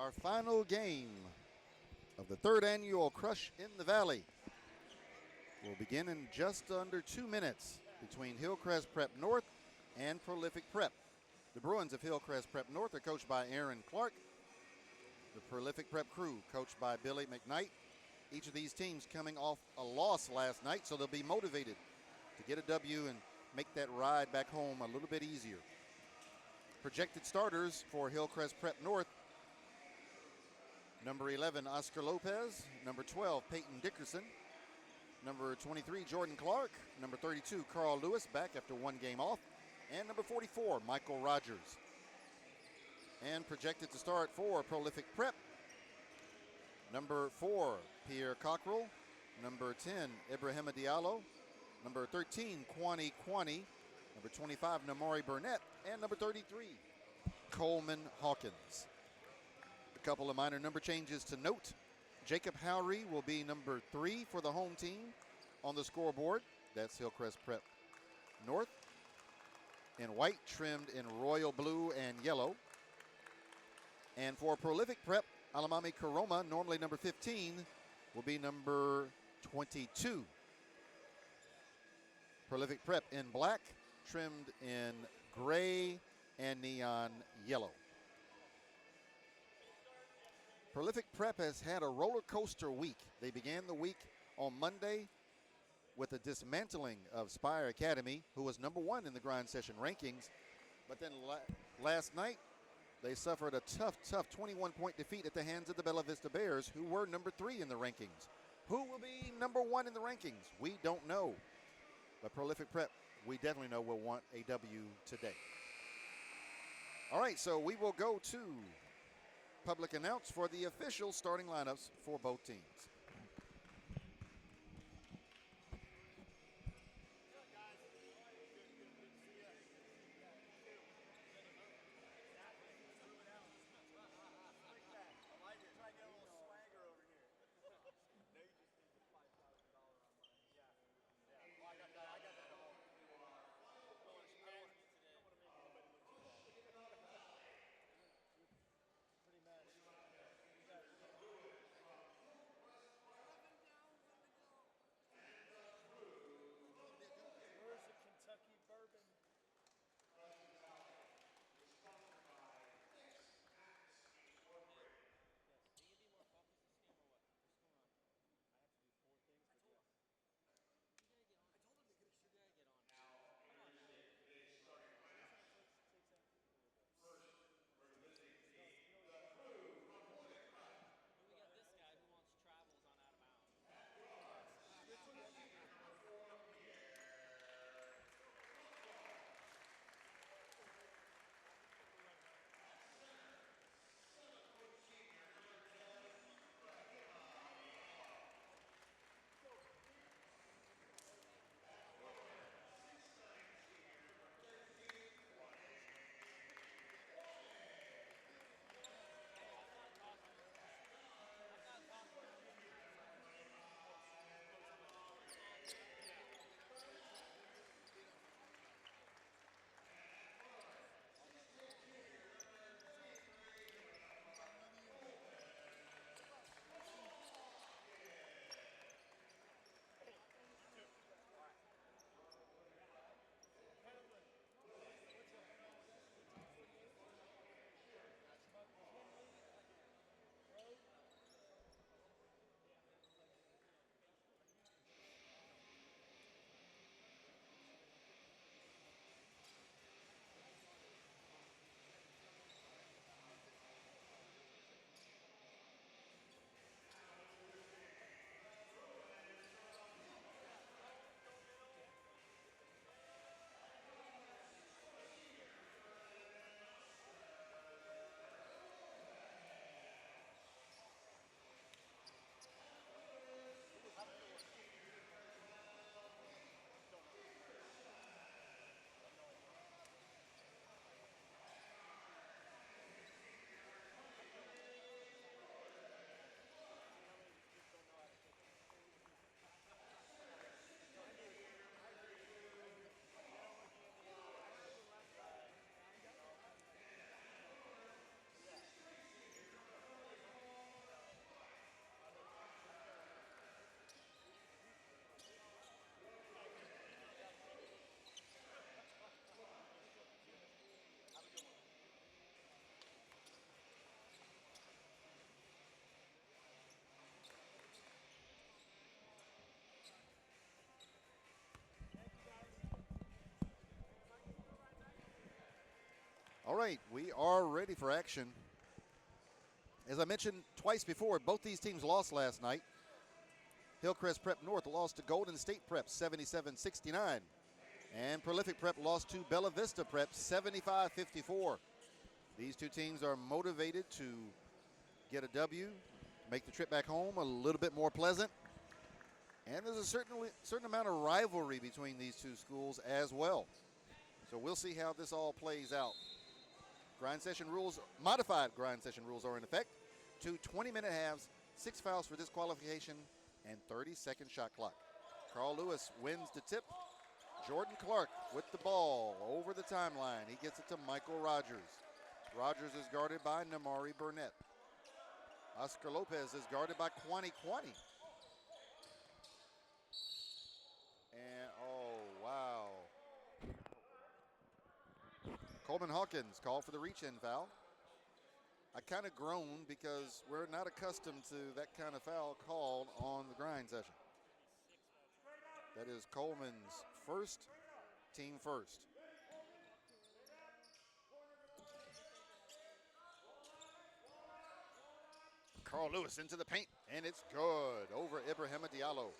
our final game of the third annual Crush in the Valley will begin in just under 2 minutes between Hillcrest Prep North and Prolific Prep. The Bruins of Hillcrest Prep North are coached by Aaron Clark. The Prolific Prep crew coached by Billy McKnight. Each of these teams coming off a loss last night, so they'll be motivated to get a W and make that ride back home a little bit easier. Projected starters for Hillcrest Prep North: number 11, Oscar Lopez; number 12, Peyton Dickerson; number 23, Jordan Clark; number 32, Carl Lewis, back after one game off; and number 44, Michael Rogers. And projected to start for Prolific Prep: number 4, Pierre Cockrell; number 10, Ibrahima Diallo; number 13, Kwani; number 25, Namori Burnett; and number 33, Coleman Hawkins. A couple of minor number changes to note. Jacob Howry will be number 3 for the home team on the scoreboard. That's Hillcrest Prep North, in white, trimmed in royal blue and yellow. And for Prolific Prep, Alamami Karoma, normally number 15, will be number 22. Prolific Prep in black, trimmed in gray and neon yellow. Prolific Prep has had a roller coaster week. They began the week on Monday with the dismantling of Spire Academy, who was number 1 in the grind session rankings. But then last night, they suffered a tough 21-point defeat at the hands of the Bella Vista Bears, who were number 3 in the rankings. Who will be number 1 in the rankings? We don't know. But Prolific Prep, we definitely know will want a W today. All right, so we will go to public announce for the official starting lineups for both teams. right, we are ready for action. As I mentioned twice before, both these teams lost last night. Hillcrest Prep North lost to Golden State Prep 77-69. And Prolific Prep lost to Bella Vista Prep 75-54. These two teams are motivated to get a W, make the trip back home a little bit more pleasant. And there's a certain amount of rivalry between these two schools as well. So we'll see how this all plays out. Grind session rules, modified grind session rules are in effect. 2 20-minute halves, 6 fouls for disqualification, and 30-second shot clock. Carl Lewis wins the tip. Jordan Clark with the ball over the timeline. He gets it to Michael Rogers. Rogers is guarded by Namari Burnett. Oscar Lopez is guarded by Kwani. And, oh, wow. Coleman Hawkins called for the reach-in foul. I kind of groaned because we're not accustomed to that kind of foul called on the grind session. That is Coleman's first, team first. Carl Lewis into the paint, and it's good over Ibrahima Diallo.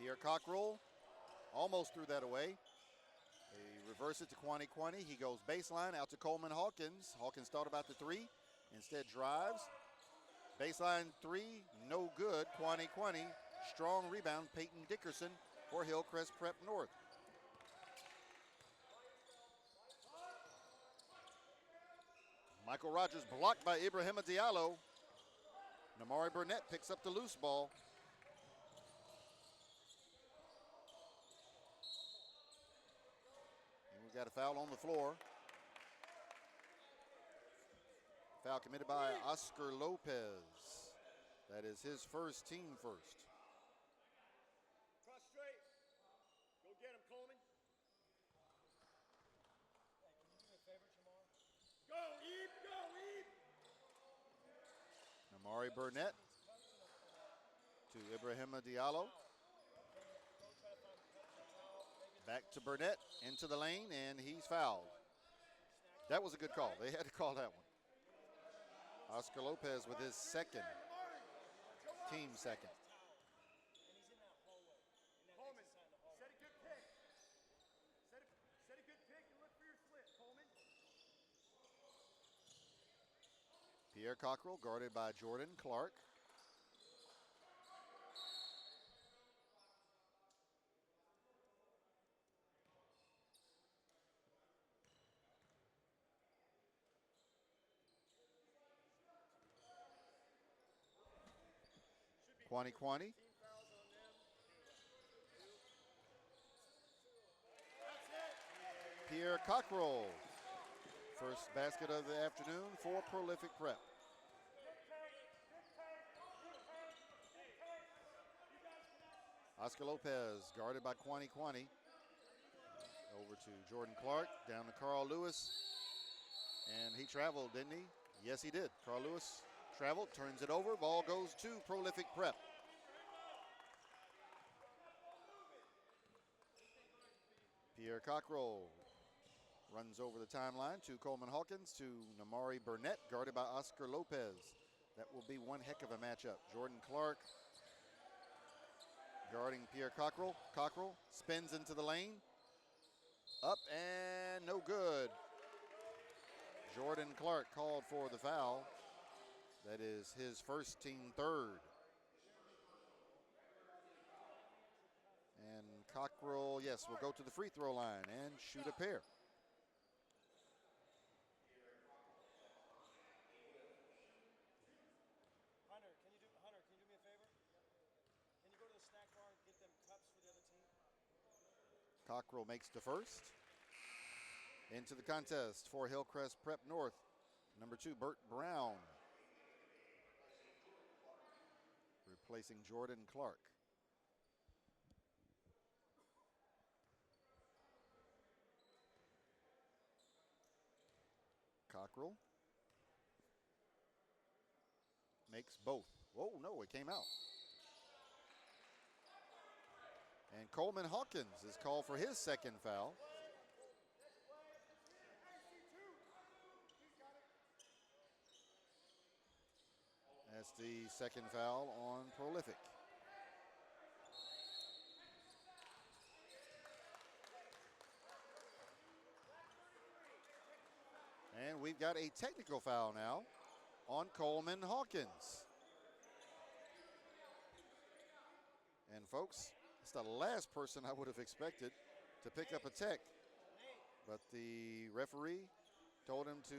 Pierre Cockrell almost threw that away. They reverse it to Kwani. He goes baseline out to Coleman Hawkins. Hawkins thought about the three, instead drives. Baseline three, no good. Kwani. Strong rebound, Peyton Dickerson for Hillcrest Prep North. Michael Rogers blocked by Ibrahima Diallo. Namari Burnett picks up the loose ball. And we've got a foul on the floor. Foul committed by Oscar Lopez. That is his first, team first. Cross straight. Go get him, Coleman. Hey, can you do me a favor, Jamar? Go, Eve, go, Eve. Namari Burnett to Ibrahima Diallo. Back to Burnett, into the lane, and he's fouled. That was a good call. They had to call that one. Oscar Lopez with his second, team second. Coleman, set a good pick. Set a good pick and look for your split, Coleman. Pierre Cockrell guarded by Jordan Clark. Kwani. Pierre Cockrell. First basket of the afternoon for Prolific Prep. Oscar Lopez guarded by Kwani. Over to Jordan Clark, down to Carl Lewis. And he traveled, didn't he? Yes, he did. Carl Lewis traveled, turns it over. Ball goes to Prolific Prep. Pierre Cockrell runs over the timeline to Coleman Hawkins, to Namari Burnett, guarded by Oscar Lopez. That will be one heck of a matchup. Jordan Clark guarding Pierre Cockrell. Cockrell spins into the lane. Up and no good. Jordan Clark called for the foul. That is his first, team third. And Cockrell, yes, will go to the free throw line and shoot a pair. Hunter, can you do me a favor? Can you go to the snack bar and get them cups for the other team? Cockrell makes the first. Into the contest for Hillcrest Prep North, number 2, Burt Brown, replacing Jordan Clark. Cockrell makes both. Oh, no, it came out. And Coleman Hawkins is called for his second foul. That's the second foul on Prolific. And we've got a technical foul now on Coleman Hawkins. And folks, it's the last person I would have expected to pick up a tech. But the referee told him to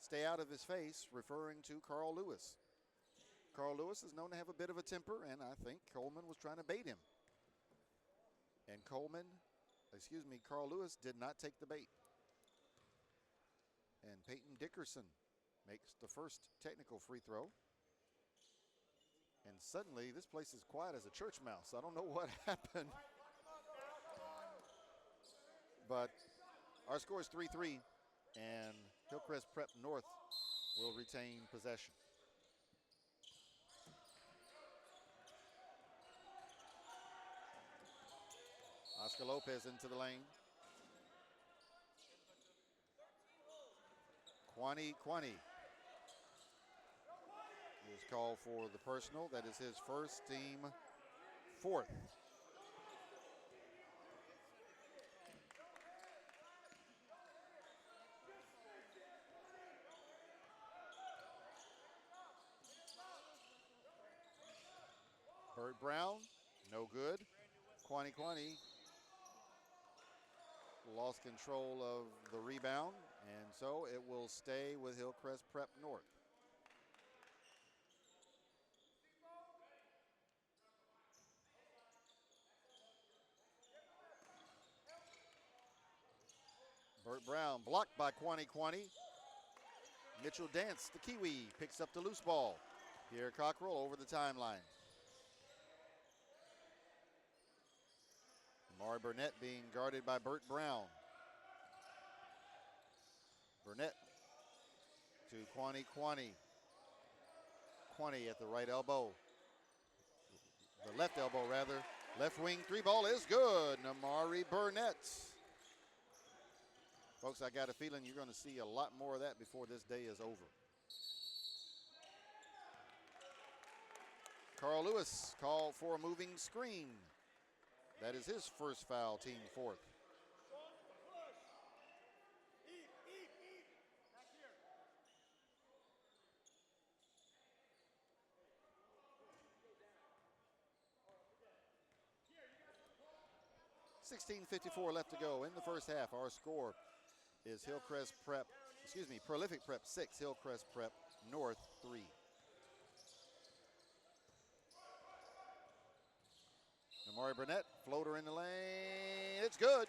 stay out of his face, referring to Carl Lewis. Carl Lewis is known to have a bit of a temper, and I think Coleman was trying to bait him. And Carl Lewis did not take the bait. And Peyton Dickerson makes the first technical free throw. And suddenly, this place is quiet as a church mouse. I don't know what happened. But our score is 3-3, and Hillcrest Prep North will retain possession. Oscar Lopez into the lane. Kwani is called for the personal. That is his first, team fourth. Burt Brown, no good. Kwani lost control of the rebound, and so it will stay with Hillcrest Prep North. Burt Brown blocked by Kwani. Mitchell Dance, the Kiwi, picks up the loose ball. Pierre Cockrell over the timeline. Amari Burnett being guarded by Burt Brown. Burnett to Kwani. Kwani at the right elbow. The left elbow, rather. Left wing three ball is good. Amari Burnett. Folks, I got a feeling you're going to see a lot more of that before this day is over. Carl Lewis called for a moving screen. That is his first foul, team fourth. .54 left to go in the first half. Our score is Prolific Prep 6, Hillcrest Prep North 3. Amari Burnett, floater in the lane, it's good.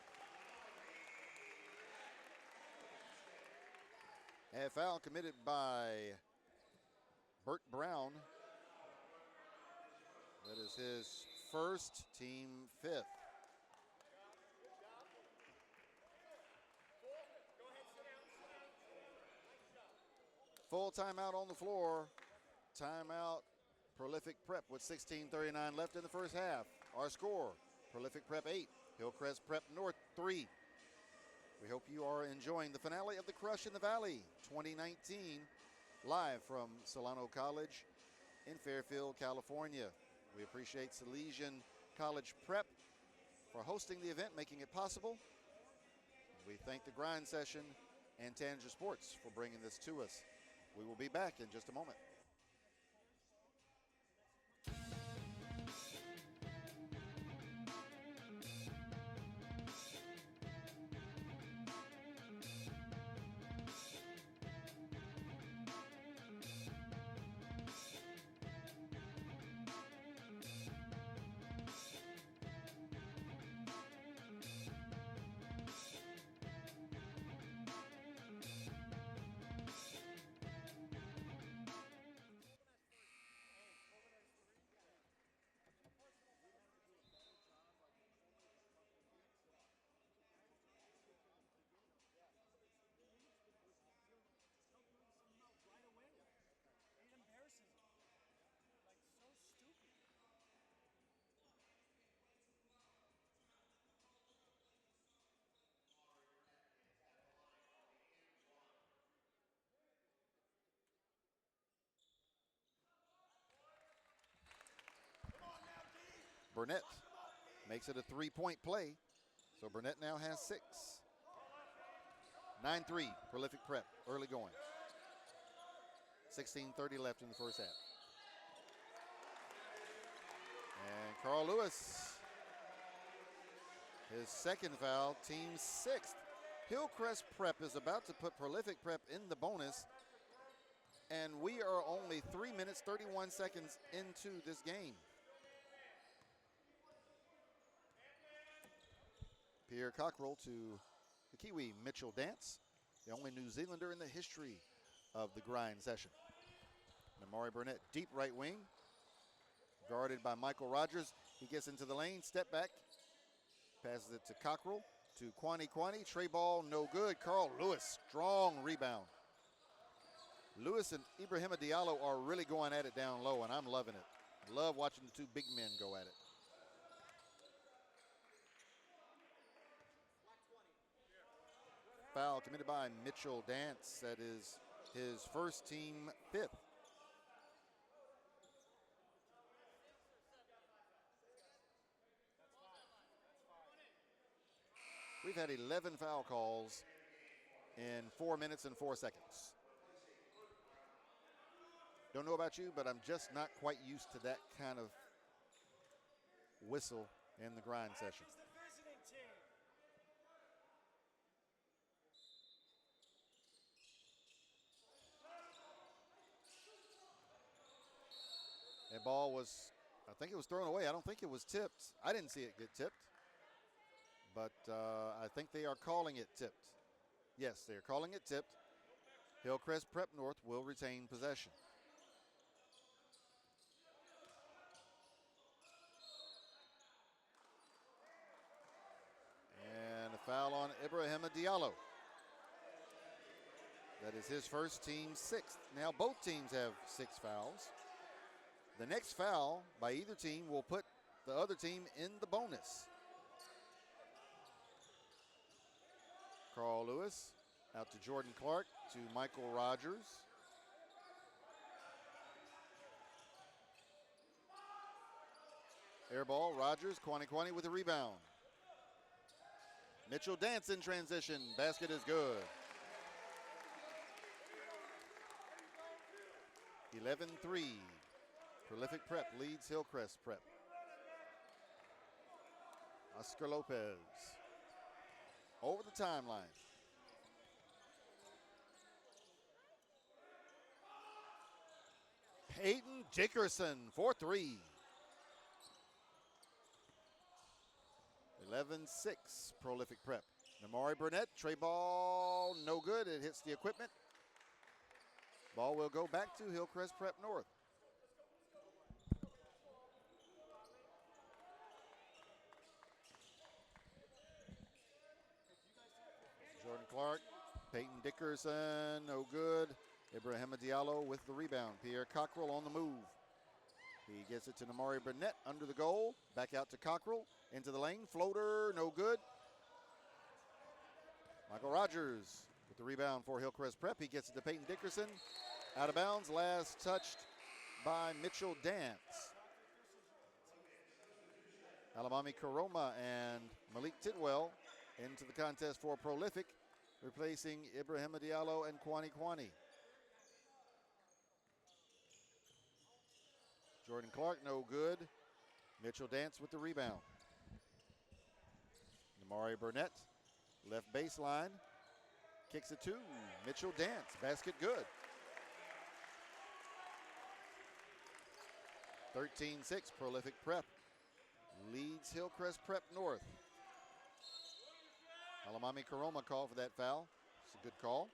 A foul committed by Burt Brown. That is his first, team fifth. Full timeout on the floor. Timeout, Prolific Prep with 16:39 left in the first half. Our score, Prolific Prep 8, Hillcrest Prep North 3. We hope you are enjoying the finale of the Crush in the Valley 2019, live from Solano College in Fairfield, California. We appreciate Salesian College Prep for hosting the event, making it possible. We thank the Grind Session and Tanager Sports for bringing this to us. We will be back in just a moment. Burnett makes it a 3-point play. So Burnett now has 6. 9-3, Prolific Prep, early going. 16:30 left in the first half. And Carl Lewis, his second foul, team's 6th. Hillcrest Prep is about to put Prolific Prep in the bonus, and we are only 3 minutes, 31 seconds into this game. Pierre Cockrell to the Kiwi Mitchell Dance, the only New Zealander in the history of the grind session. Namari Burnett, deep right wing, guarded by Michael Rogers. He gets into the lane, step back, passes it to Cockrell, to Kwani. Tray ball, no good. Carl Lewis, strong rebound. Lewis and Ibrahima Diallo are really going at it down low, and I'm loving it. I love watching the two big men go at it. Foul committed by Mitchell Dance. That is his first, team 5th. We've had 11 foul calls in 4 minutes and 4 seconds. Don't know about you, but I'm just not quite used to that kind of whistle in the grind session. That ball was, I think it was thrown away. I don't think it was tipped. I didn't see it get tipped. But I think they are calling it tipped. Yes, they're calling it tipped. Hillcrest Prep North will retain possession. And a foul on Ibrahima Diallo. That is his first, team 6th. Now both teams have 6 fouls. The next foul by either team will put the other team in the bonus. Carl Lewis out to Jordan Clark, to Michael Rogers. Air ball, Rogers, Kwani with a rebound. Mitchell Dance in transition, basket is good. 11-3, Prolific Prep leads Hillcrest Prep. Oscar Lopez over the timeline. Peyton Dickerson for 3. 11-6, Prolific Prep. Namari Burnett, tray ball, no good. It hits the equipment. Ball will go back to Hillcrest Prep North. Jordan Clark, Peyton Dickerson, no good. Ibrahima Diallo with the rebound. Pierre Cockrell on the move. He gets it to Namari Burnett under the goal. Back out to Cockrell, into the lane. Floater, no good. Michael Rogers with the rebound for Hillcrest Prep. He gets it to Peyton Dickerson. Out of bounds, last touched by Mitchell Dance. Alamami Karoma and Malik Tidwell into the contest for Prolific, replacing Ibrahima Diallo and Kwani. Jordan Clark, no good. Mitchell Dance with the rebound. Namari Burnett, left baseline, kicks it to Mitchell Dance. Basket good. 13-6, Prolific Prep leads Hillcrest Prep North. Alamami Karoma called for that foul. It's a good call.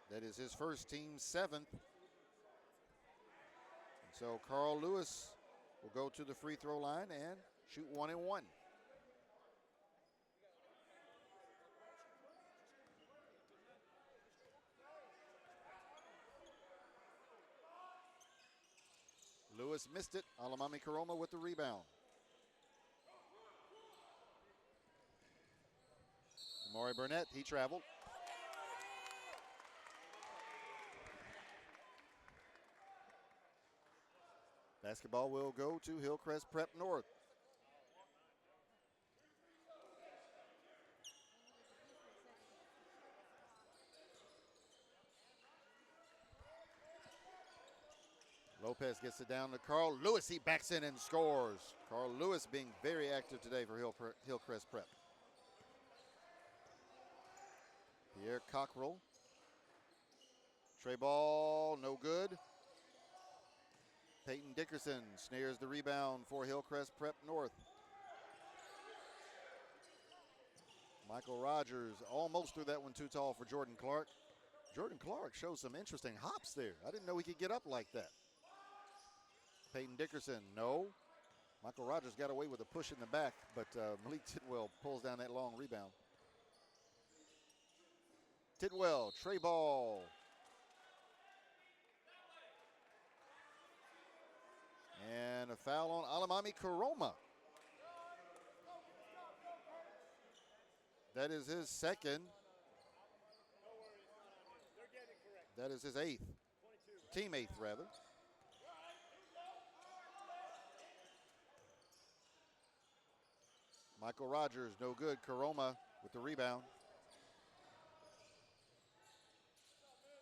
That is his first, team 7th. And so Carl Lewis will go to the free throw line and shoot 1 and 1. Lewis missed it. Alamami Karoma with the rebound. Amari Burnett, he traveled. Basketball will go to Hillcrest Prep North. Lopez gets it down to Carl Lewis. He backs in and scores. Carl Lewis being very active today for Hillcrest Prep. Pierre Cockrell. Tray ball, no good. Peyton Dickerson snares the rebound for Hillcrest Prep North. Michael Rogers almost threw that one too tall for Jordan Clark. Jordan Clark shows some interesting hops there. I didn't know he could get up like that. Peyton Dickerson, no. Michael Rogers got away with a push in the back, but Malik Tidwell pulls down that long rebound. Tidwell, tray ball. And a foul on Alamami Karoma. That is his second. That is his eighth. Team eighth, rather. Michael Rogers, no good. Karoma with the rebound.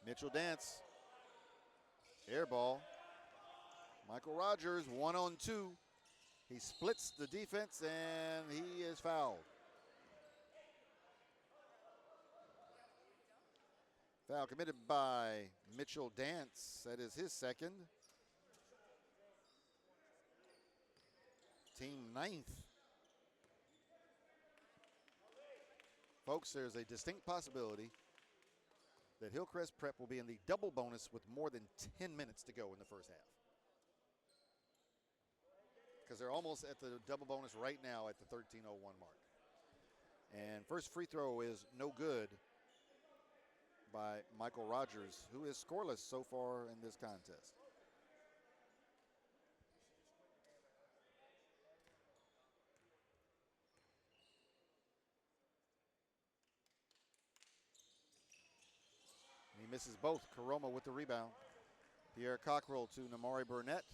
Mitchell Dance. Air ball. Michael Rogers, 1-on-2. He splits the defense and he is fouled. Foul committed by Mitchell Dance. That is his second. Team ninth. Folks, there's a distinct possibility that Hillcrest Prep will be in the double bonus with more than 10 minutes to go in the first half. Because they're almost at the double bonus right now at the 13:01 mark. And first free throw is no good by Michael Rogers, who is scoreless so far in this contest. He misses both. Karoma with the rebound. Pierre Cockrell to Namari Burnett.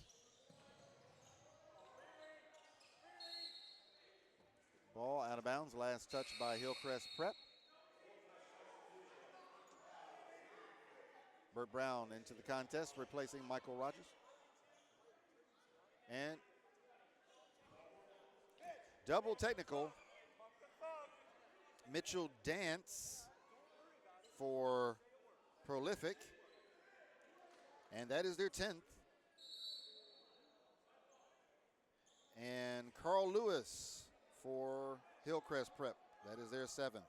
Ball out of bounds. Last touch by Hillcrest Prep. Burt Brown into the contest, replacing Michael Rogers. And double technical. Mitchell Dance for Prolific. And that is their 10th. And Carl Lewis for Hillcrest Prep. That is their 7th.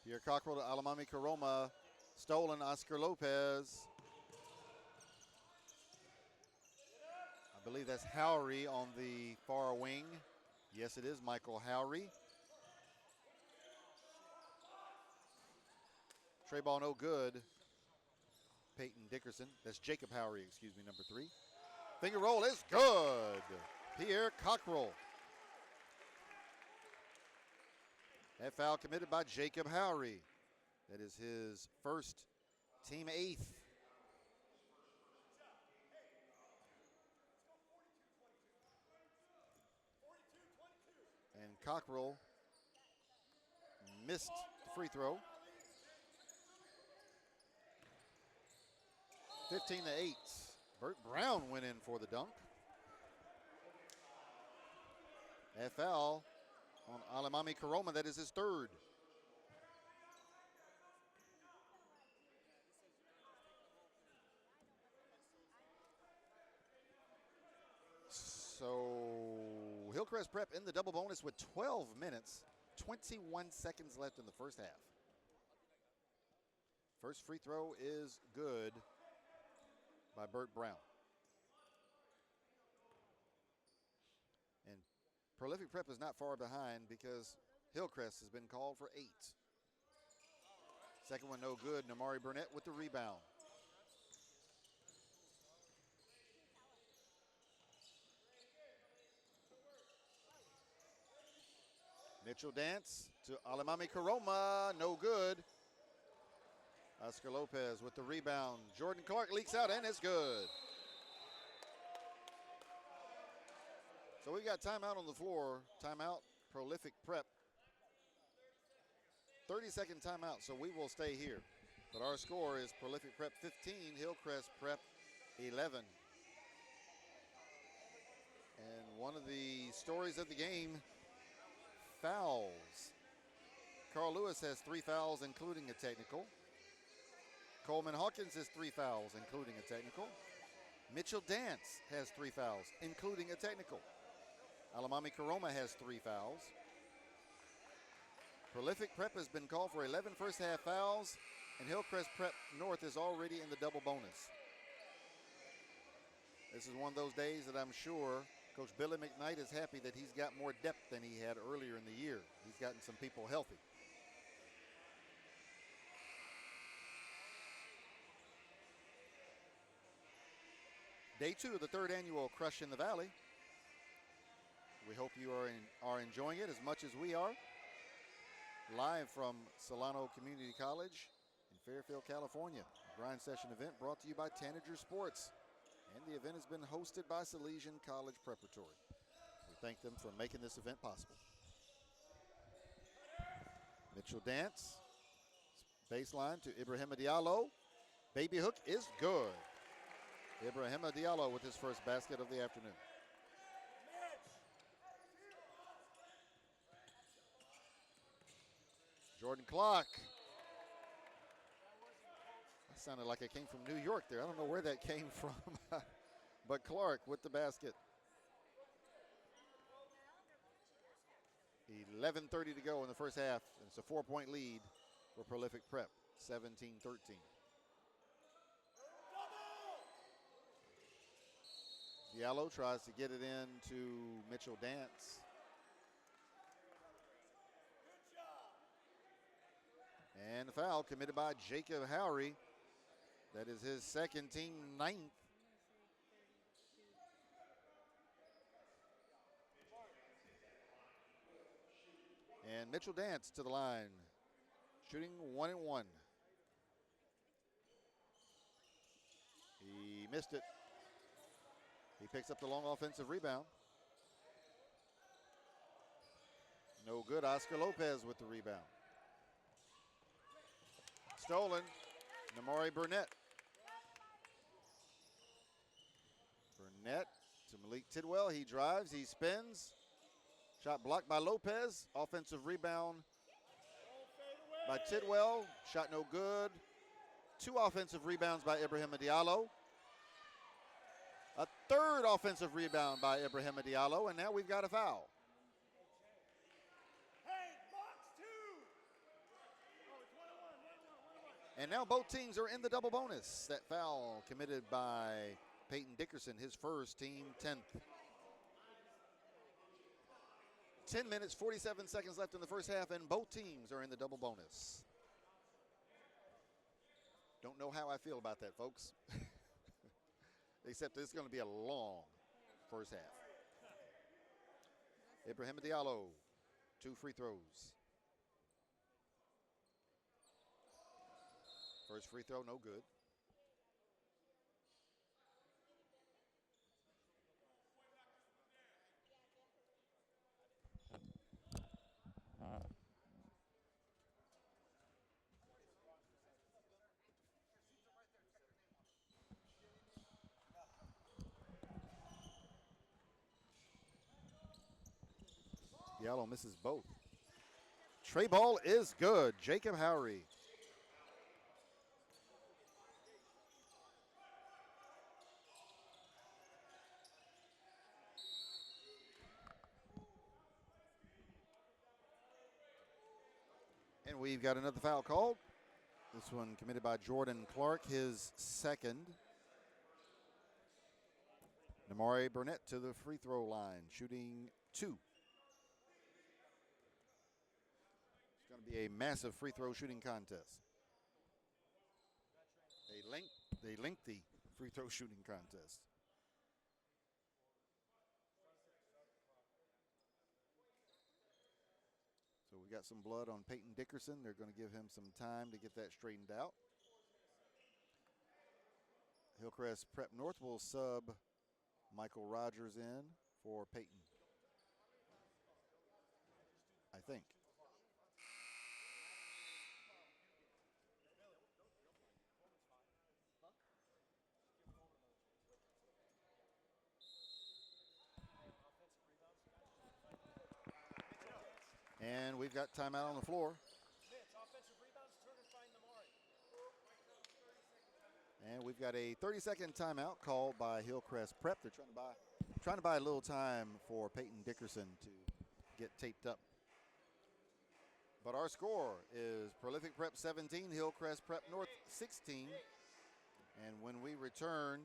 Pierre Cockrell to Alamami Karoma. Stolen, Oscar Lopez. I believe that's Howry on the far wing. Yes, it is Michael Howry. Tray ball no good. Peyton Dickerson. That's Jacob Howry, excuse me, number 3. Finger roll is good. Pierre Cockrell. That foul committed by Jacob Howry. That is his first, team 8th. And Cockrell missed the free throw. 15-8. Burt Brown went in for the dunk. That foul on Alamami Karoma, that is his 3rd. So Hillcrest Prep in the double bonus with 12 minutes, 21 seconds left in the first half. First free throw is good by Burt Brown. And Prolific Prep is not far behind because Hillcrest has been called for 8. Second one no good. Namari Burnett with the rebound. Mitchell Dance to Alimami Karoma, no good. Oscar Lopez with the rebound. Jordan Clark leaks out, and it's good. So we've got timeout on the floor. Timeout, Prolific Prep. 30-second timeout, so we will stay here. But our score is Prolific Prep 15, Hillcrest Prep 11. And one of the stories of the game, fouls. Carl Lewis has 3 fouls, including a technical. Coleman Hawkins has 3 fouls, including a technical. Mitchell Dance has 3 fouls, including a technical. Alimami Karoma has 3 fouls. Prolific Prep has been called for 11 first half fouls, and Hillcrest Prep North is already in the double bonus. This is one of those days that I'm sure Coach Billy McKnight is happy that he's got more depth than he had earlier in the year. He's gotten some people healthy. Day 2 of the 3rd annual Crush in the Valley. We hope you are enjoying it as much as we are. Live from Solano Community College in Fairfield, California. A grind session event brought to you by Tanager Sports. And the event has been hosted by Salesian College Preparatory. We thank them for making this event possible. Mitchell Dance. Baseline to Ibrahima Diallo. Baby hook is good. Ibrahima Diallo with his first basket of the afternoon. Jordan Clark. That sounded like it came from New York there. I don't know where that came from. But Clark with the basket. 11:30 to go in the first half. It's a 4-point lead for Prolific Prep, 17-13. Diallo tries to get it into Mitchell Dance. And the foul committed by Jacob Howry. That is his second, team 9th. And Mitchell Dance to the line, shooting 1 and 1. He missed it. He picks up the long offensive rebound. No good. Oscar Lopez with the rebound. Stolen. Namari Burnett. Burnett to Malik Tidwell. He drives. He spins. Shot blocked by Lopez. Offensive rebound by Tidwell. Shot no good. 2 offensive rebounds by Ibrahima Diallo. A 3rd offensive rebound by Ibrahima Diallo. And now we've got a foul. Hey, box 2. Oh, it's 1-1. And now both teams are in the double bonus. That foul committed by Peyton Dickerson, his first, team 10th. 10 minutes, 47 seconds left in the first half, and both teams are in the double bonus. Don't know how I feel about that, folks. Except it's going to be a long first half. Ibrahima Diallo, 2 free throws. First free throw, no good. Diallo misses both. Tray ball is good. Jacob Howry. And we've got another foul called. This one committed by Jordan Clark, his second. Namari Burnett to the free throw line, shooting 2. It's going to be a massive free throw shooting contest. A lengthy free throw shooting contest. got some blood on Peyton Dickerson. They're going to give him some time to get that straightened out. Hillcrest Prep North will sub Michael Rogers in for Peyton, I think. And we've got timeout on the floor. Offensive rebounds, turn and find Namari. And we've got a 30-second timeout called by Hillcrest Prep. They're trying to buy a little time for Peyton Dickerson to get taped up. But our score is Prolific Prep 17, Hillcrest Prep North 16. And when we return,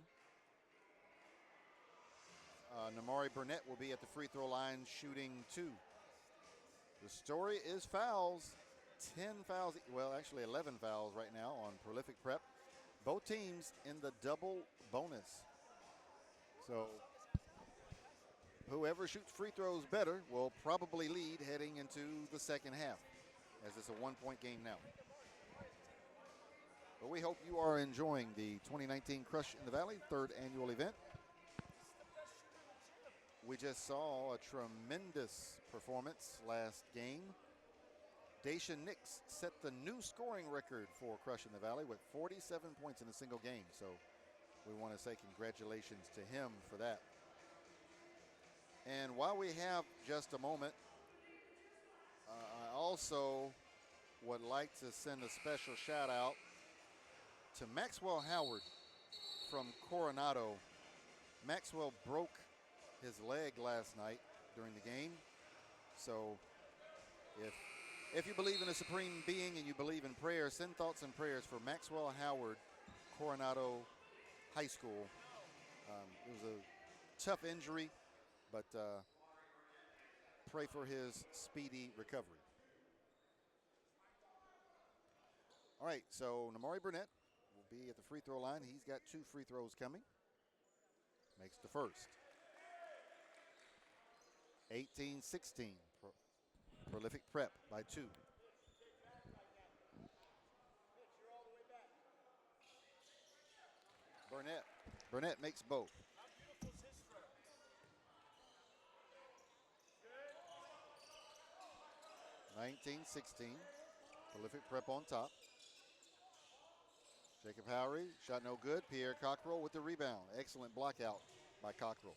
Namari Burnett will be at the free throw line shooting 2. The story is fouls. 10 fouls, well, actually 11 fouls right now on Prolific Prep. Both teams in the double bonus. So whoever shoots free throws better will probably lead heading into the second half, as it's a 1-point game now. But we hope you are enjoying the 2019 Crush in the Valley third annual event. We just saw a tremendous performance last game. Dacian Nix set the new scoring record for Crush in the Valley with 47 points in a single game. So we want to say congratulations to him for that. And while we have just a moment, I also would like to send a special shout out to Maxwell Howard from Coronado. Maxwell broke his leg last night during the game. So if you believe in a supreme being and you believe in prayer, send thoughts and prayers for Maxwell Howard, Coronado High School. It was a tough injury, but pray for his speedy recovery. All right, so Namari Burnett will be at the free throw line. He's got 2 free throws coming. Makes the first. 18-16. Prolific Prep by 2. Burnett makes both. 19-16. Prolific Prep on top. Jacob Howery, shot no good. Pierre Cockrell with the rebound. Excellent block out by Cockrell.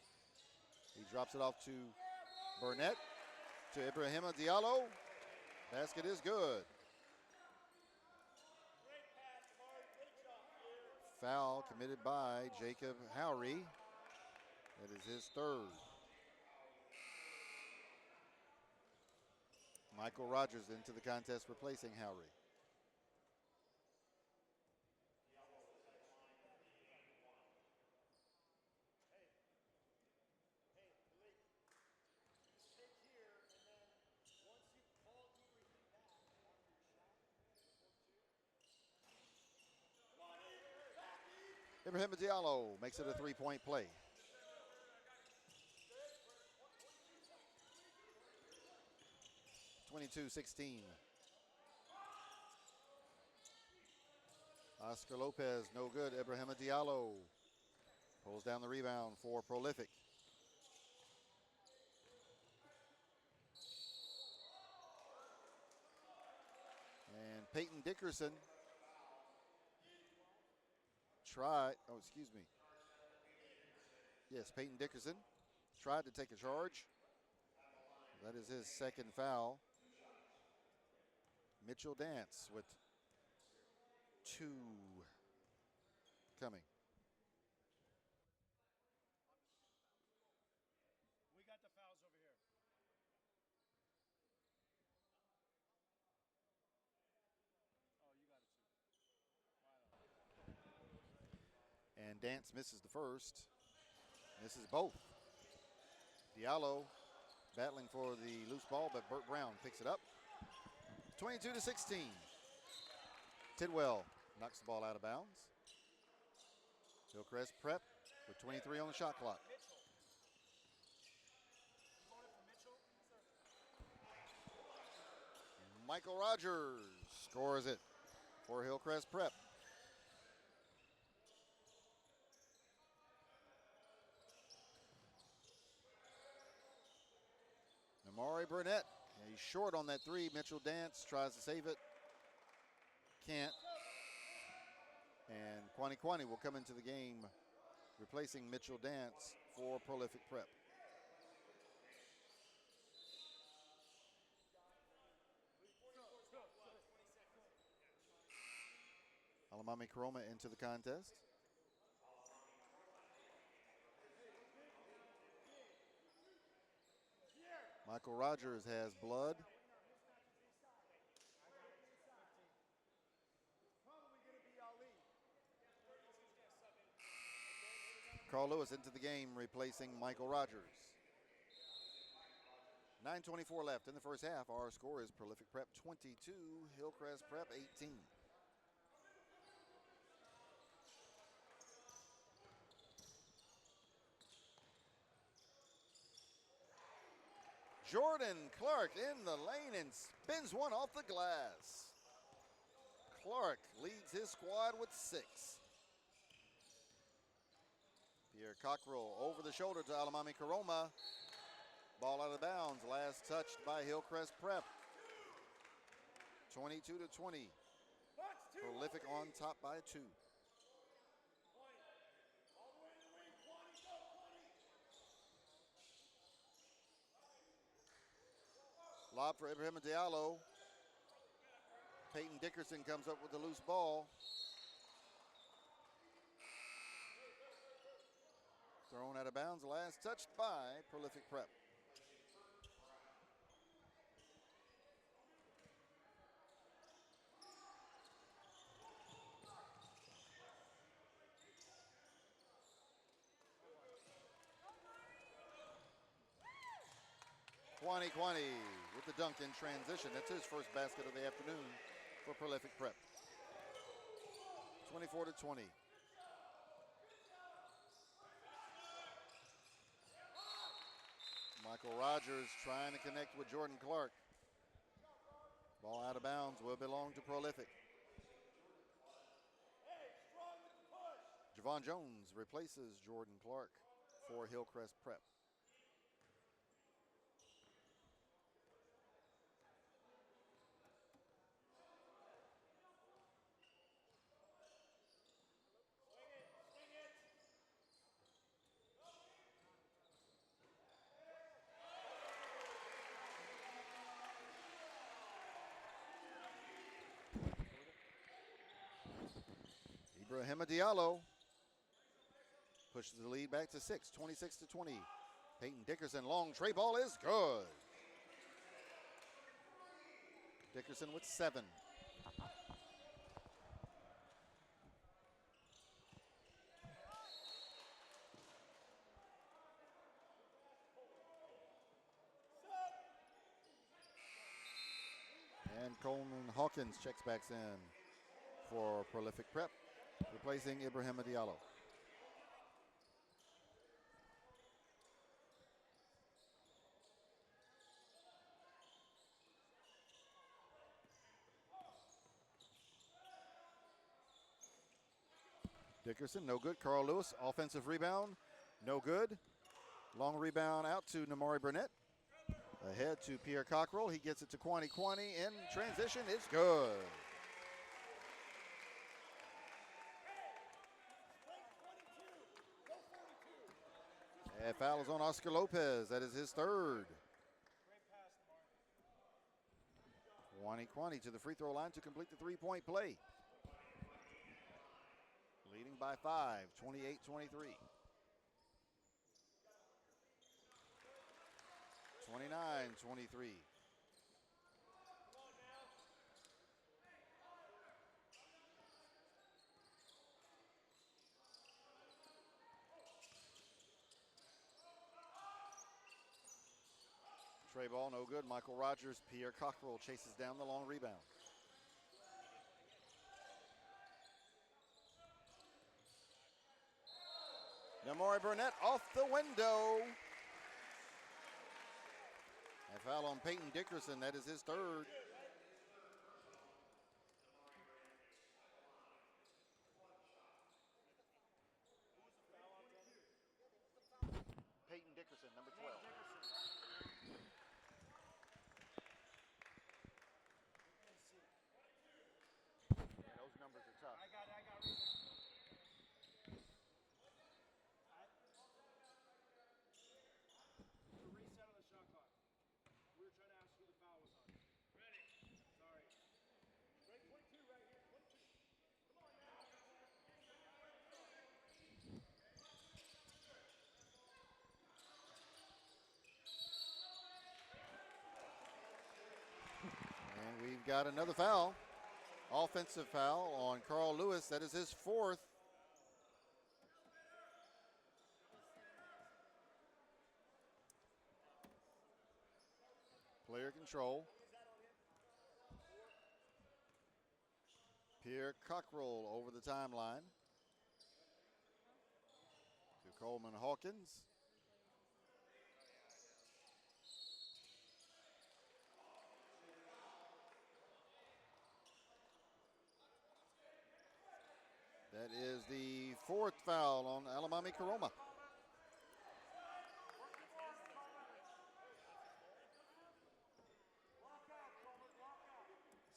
He drops it off to Burnett, to Ibrahima Diallo. Basket is good. Foul committed by Jacob Howery. That is his third. Michael Rogers into the contest replacing Howery. Ibrahima Diallo makes it a 3-point play. (22-16). Oscar Lopez, no good. Ibrahima Diallo pulls down the rebound for Prolific. And Peyton Dickerson Peyton Dickerson tried to take a charge. That is his second foul. Mitchell Dance with 2 coming. We got the fouls over here. Oh, you got it too. And Dance misses the first. Misses both. Diallo battling for the loose ball, but Burt Brown picks it up. 22-16. Tidwell knocks the ball out of bounds. Hillcrest Prep with 23 on the shot clock. Michael Rogers scores it for Hillcrest Prep. Amari Burnett, he's short on that three. Mitchell Dance tries to save it. Can't. And Kwani will come into the game replacing Mitchell Dance for Prolific Prep. Alamami Karoma into the contest. Michael Rogers has blood. Carl Lewis into the game replacing Michael Rogers. 9:24 left in the first half. Our score is Prolific Prep 22, Hillcrest Prep 18. Jordan Clark in the lane and spins one off the glass. Clark leads his squad with 6. Pierre Cockrell over the shoulder to Alamami Karoma. Ball out of bounds, last touched by Hillcrest Prep. 22-20. Prolific on top by 2. Lob for Ibrahim Diallo. Peyton Dickerson comes up with the loose ball. Thrown out of bounds, last touched by Prolific Prep. Kwani with the dunk in transition. That's his first basket of the afternoon for Prolific Prep. 24-20. Michael Rogers trying to connect with Jordan Clark. Ball out of bounds, will belong to Prolific. Javon Jones replaces Jordan Clark for Hillcrest Prep. Ibrahim Diallo pushes the lead back to 6, 26-20. Peyton Dickerson, long tray ball is good. Dickerson with 7. And Coleman Hawkins checks back in for Prolific Prep, replacing Ibrahim Diallo. Dickerson, no good. Carl Lewis, offensive rebound, no good. Long rebound out to Namari Burnett. Ahead to Pierre Cockrell. He gets it to Kwani in transition. It's good. And foul is on Oscar Lopez. That is his 3rd. Kwani to the free throw line to complete the 3-point play. Leading by 5, 28-23. 29-23. Tray ball, no good. Michael Rogers, Pierre Cockrell chases down the long rebound. Namari Burnett off the window. A foul on Peyton Dickerson. That is his 3rd. we've got another foul. Offensive foul on Carl Lewis. That is his fourth. Player control. Pierre Cockrell over the timeline to Coleman Hawkins. That is the fourth foul on Alamami Karoma.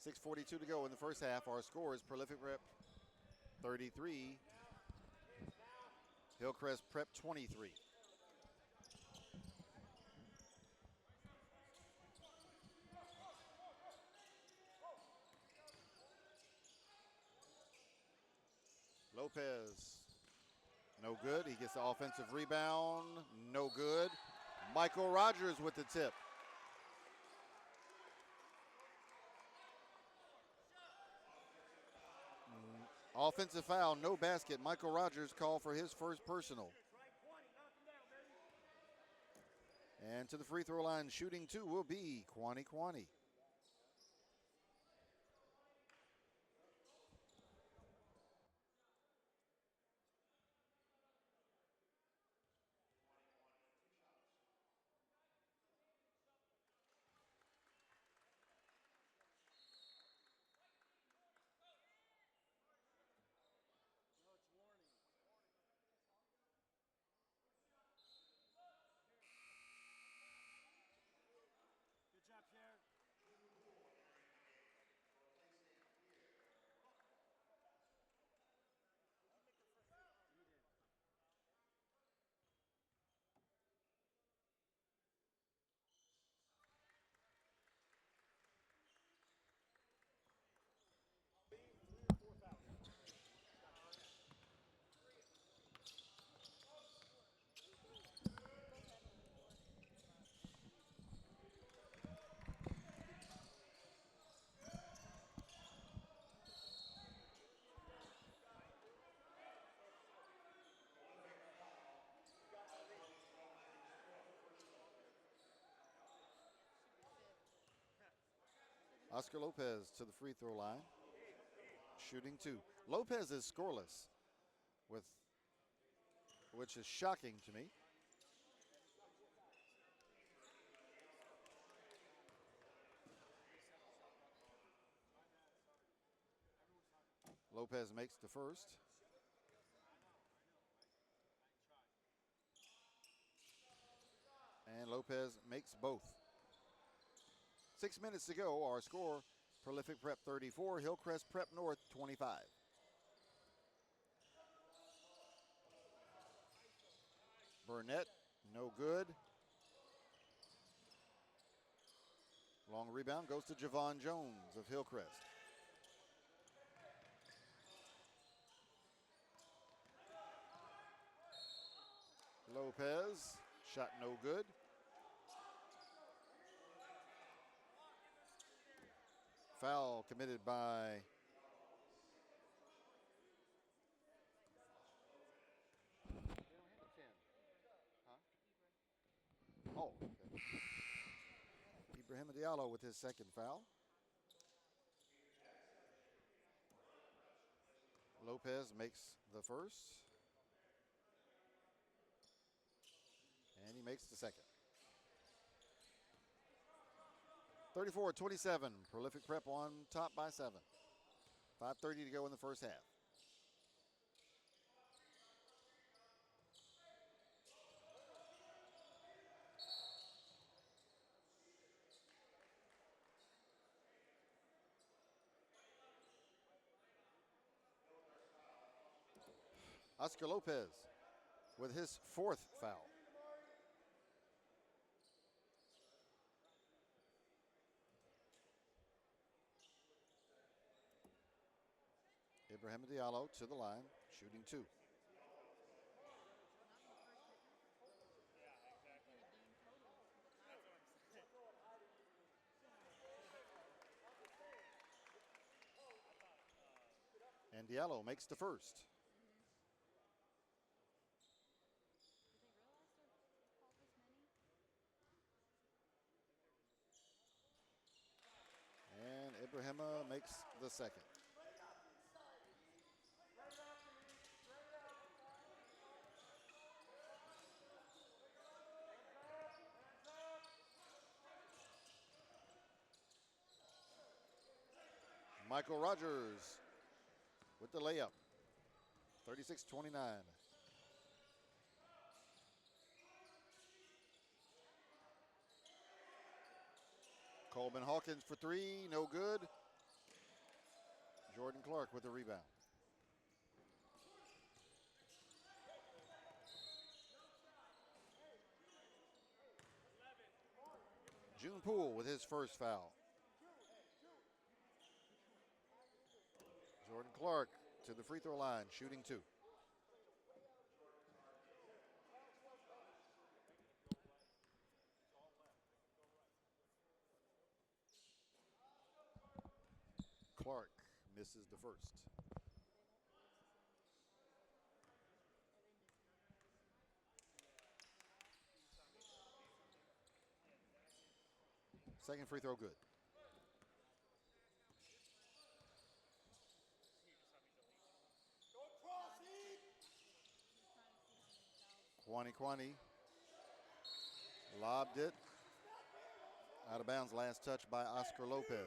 6:42 to go in the first half. Our score is Prolific Prep 33, Hillcrest Prep 23. Lopez, no good. He gets the offensive rebound, no good. Michael Rogers with the tip. Offensive foul, no basket. Michael Rogers called for his first personal. And to the free throw line, shooting two will be Kwani Kwani. Good job, Pierre. Oscar Lopez to the free throw line, shooting two. Lopez is scoreless, which is shocking to me. Lopez makes the first. And Lopez makes both. 6 minutes to go. Our score, Prolific Prep 34, Hillcrest Prep North 25. Burnett, no good. Long rebound goes to Javon Jones of Hillcrest. Lopez, shot no good. Foul committed by okay. Ibrahim Diallo with his second foul. Lopez makes the first. And he makes the second. 34-27, Prolific Prep on top by 7. 5:30 to go in the first half. Oscar Lopez with his fourth foul. Ibrahim Diallo to the line, shooting two. And Diallo makes the first. And Ibrahima makes the second. Michael Rogers with the layup. 36-29. Coleman Hawkins for three, no good. Jordan Clark with the rebound. June Poole with his first foul. Jordan Clark to the free throw line, shooting two. Clark misses the first. Second free throw good. Kwani lobbed it. Out of bounds, last touch by Oscar Lopez.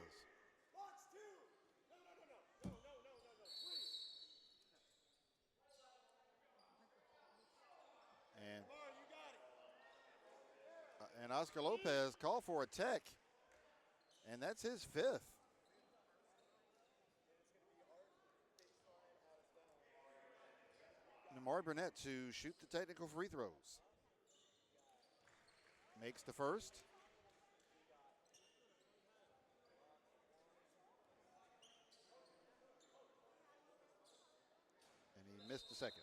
And Oscar Lopez called for a tech, and that's his fifth. Namari Burnett to shoot the technical free throws. Makes the first. And he missed the second.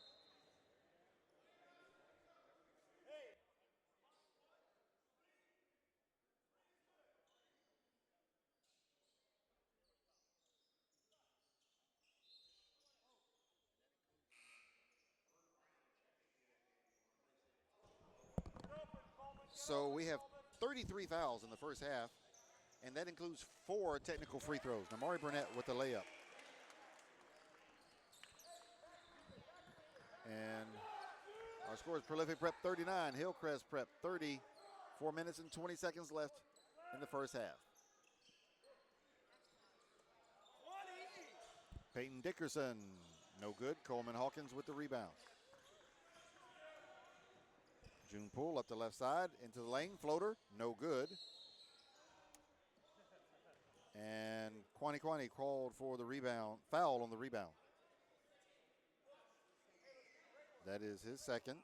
So we have 33 fouls in the first half, and that includes 4 technical free throws. Namari Burnett with the layup. And our score is Prolific Prep 39, Hillcrest Prep 30. 4 minutes and 20 seconds left in the first half. Peyton Dickerson, no good. Coleman Hawkins with the rebound. June Poole up the left side, into the lane, floater, no good. And Kwani called for the rebound, foul on the rebound. That is his second.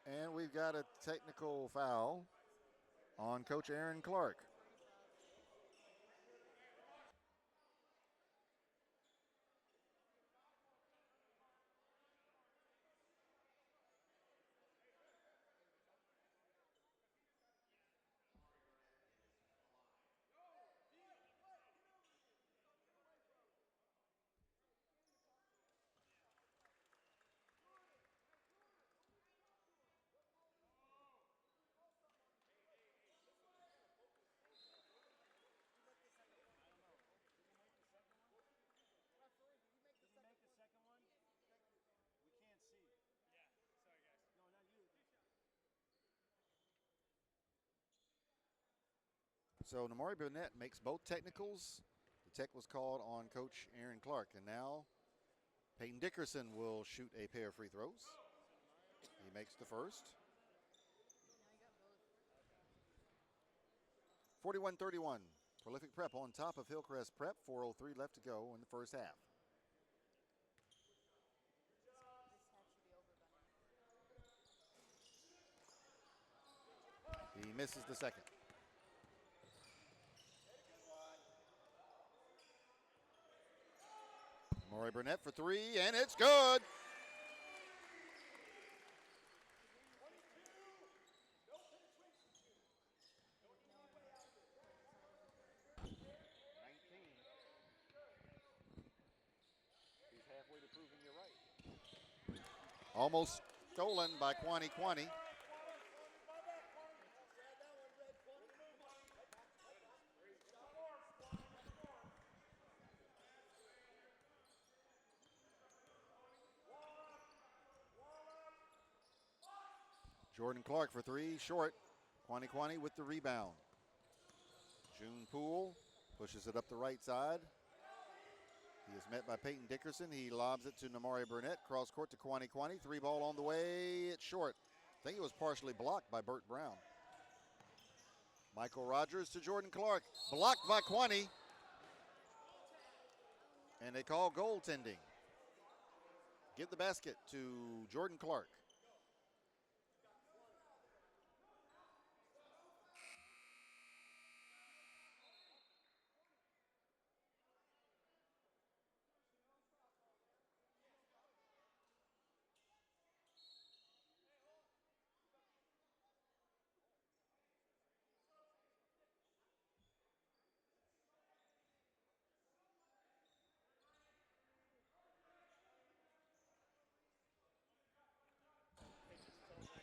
And we've got a technical foul on Coach Aaron Clark. So Namari Burnett makes both technicals. The tech was called on Coach Aaron Clark. And now Peyton Dickerson will shoot a pair of free throws. He makes the first. 41-31. Prolific Prep on top of Hillcrest Prep. 4:03 left to go in the first half. He misses the second. Namari Burnett for three, and it's good. Almost stolen by Kwani Kwani. Jordan Clark for three, short. Kwani Kwani with the rebound. June Poole pushes it up the right side. He is met by Peyton Dickerson. He lobs it to Namari Burnett. Cross court to Kwani Kwani. Three ball on the way. It's short. I think it was partially blocked by Burt Brown. Michael Rogers to Jordan Clark. Blocked by Kwani. And they call goaltending. Give the basket to Jordan Clark.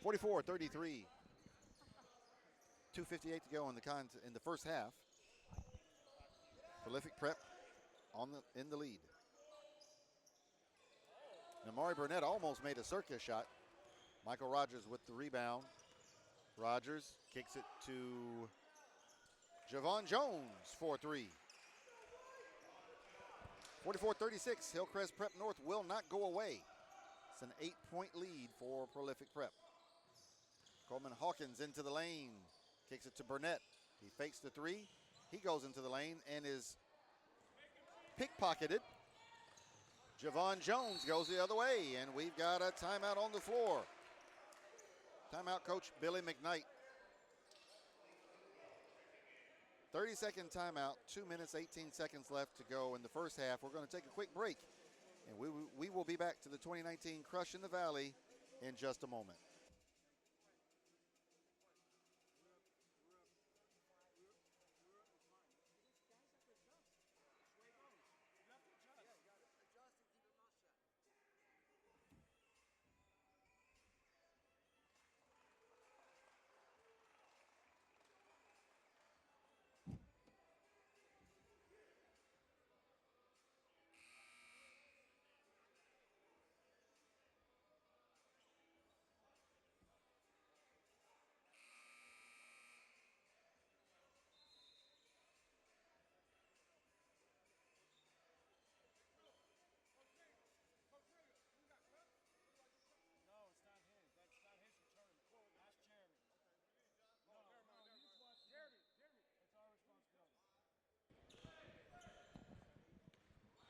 (44-33). 2:58 to go in the first half. Prolific Prep in the lead. Namari Burnett almost made a circus shot. Michael Rogers with the rebound. Rogers kicks it to Javon Jones for three. 44-36. Hillcrest Prep North will not go away. It's an 8-point lead for Prolific Prep. Coleman Hawkins into the lane. Kicks it to Burnett. He fakes the three. He goes into the lane and is pickpocketed. Javon Jones goes the other way, and we've got a timeout on the floor. Timeout coach Billy McKnight. 30-second timeout, 2 minutes, 18 seconds left to go in the first half. We're going to take a quick break, and we will be back to the 2019 Crush in the Valley in just a moment.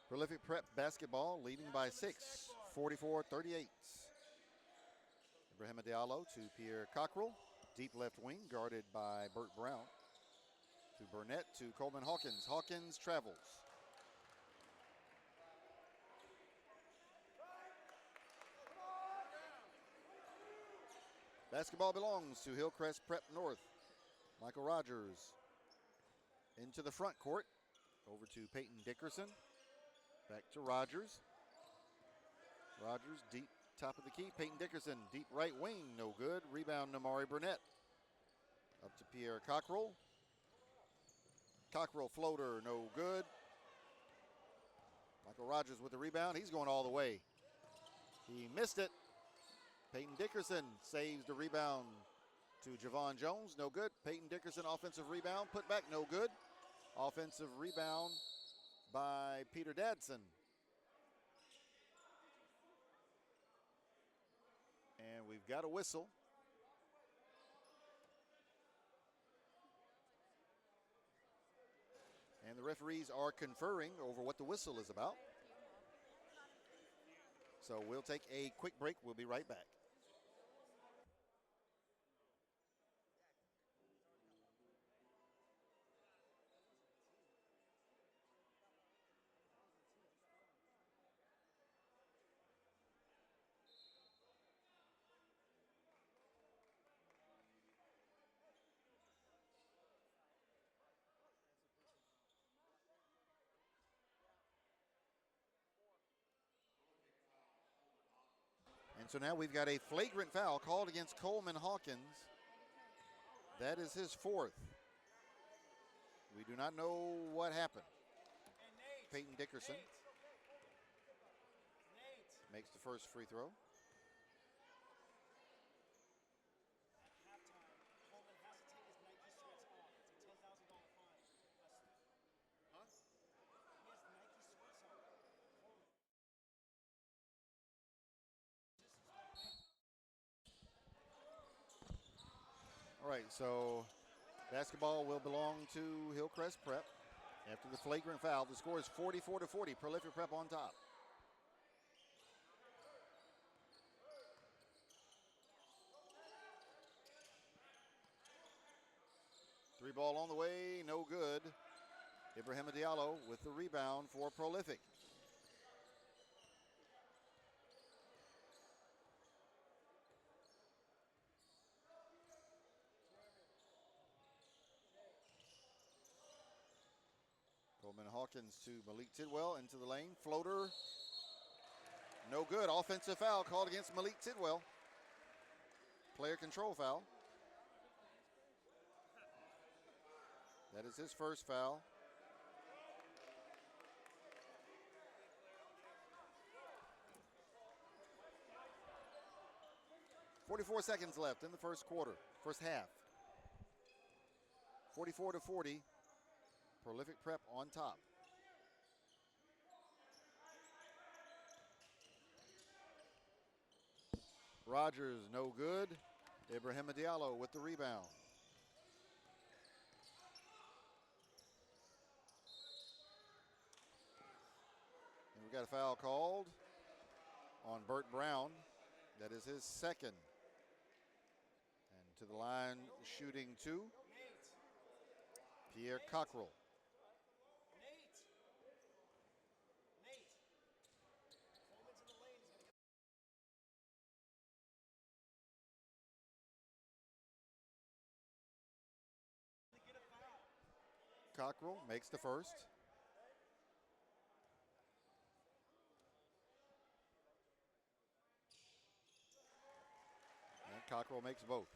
Prolific Prep basketball leading by 6, 44-38. Ibrahima Diallo to Pierre Cockrell. Deep left wing guarded by Burt Brown. To Burnett to Coleman Hawkins. Hawkins travels. Basketball belongs to Hillcrest Prep North. Michael Rogers into the front court. Over to Peyton Dickerson. Back to Rogers. Rogers deep top of the key. Peyton Dickerson deep right wing. No good. Rebound Namari Burnett. Up to Pierre Cockrell. Cockrell floater. No good. Michael Rogers with the rebound. He's going all the way. He missed it. Peyton Dickerson saves the rebound to Javon Jones. No good. Peyton Dickerson offensive rebound. Put back. No good. Offensive rebound by Peter Dadson. And we've got a whistle. And the referees are conferring over what the whistle is about. So we'll take a quick break. We'll be right back. And so now we've got a flagrant foul called against Coleman Hawkins. That is his fourth. We do not know what happened. Peyton Dickerson makes the first free throw. All right, so basketball will belong to Hillcrest Prep. After the flagrant foul, the score is 44-40. Prolific Prep on top. Three ball on the way, no good. Ibrahima Diallo with the rebound for Prolific. Coleman Hawkins to Malik Tidwell into the lane. Floater, no good. Offensive foul called against Malik Tidwell. Player control foul. That is his first foul. .44 seconds left in the first quarter, first half. 44-40. Prolific Prep on top. Rogers, no good. Ibrahima Diallo with the rebound. And we got a foul called on Burt Brown. That is his second. And to the line, shooting two, Pierre Cockrell. Cockrell makes the first. And Cockrell makes both.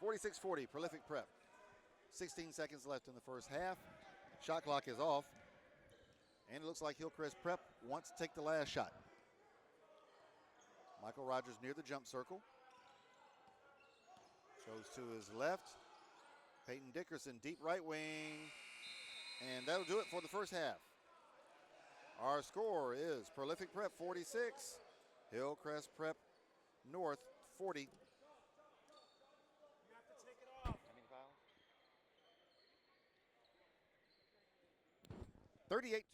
46-40, Prolific Prep. 16 seconds left in the first half. Shot clock is off. And it looks like Hillcrest Prep wants to take the last shot. Michael Rogers near the jump circle. Goes to his left. Peyton Dickerson, deep right wing. And that'll do it for the first half. Our score is Prolific Prep 46, Hillcrest Prep North 40. You have to take it off. 38.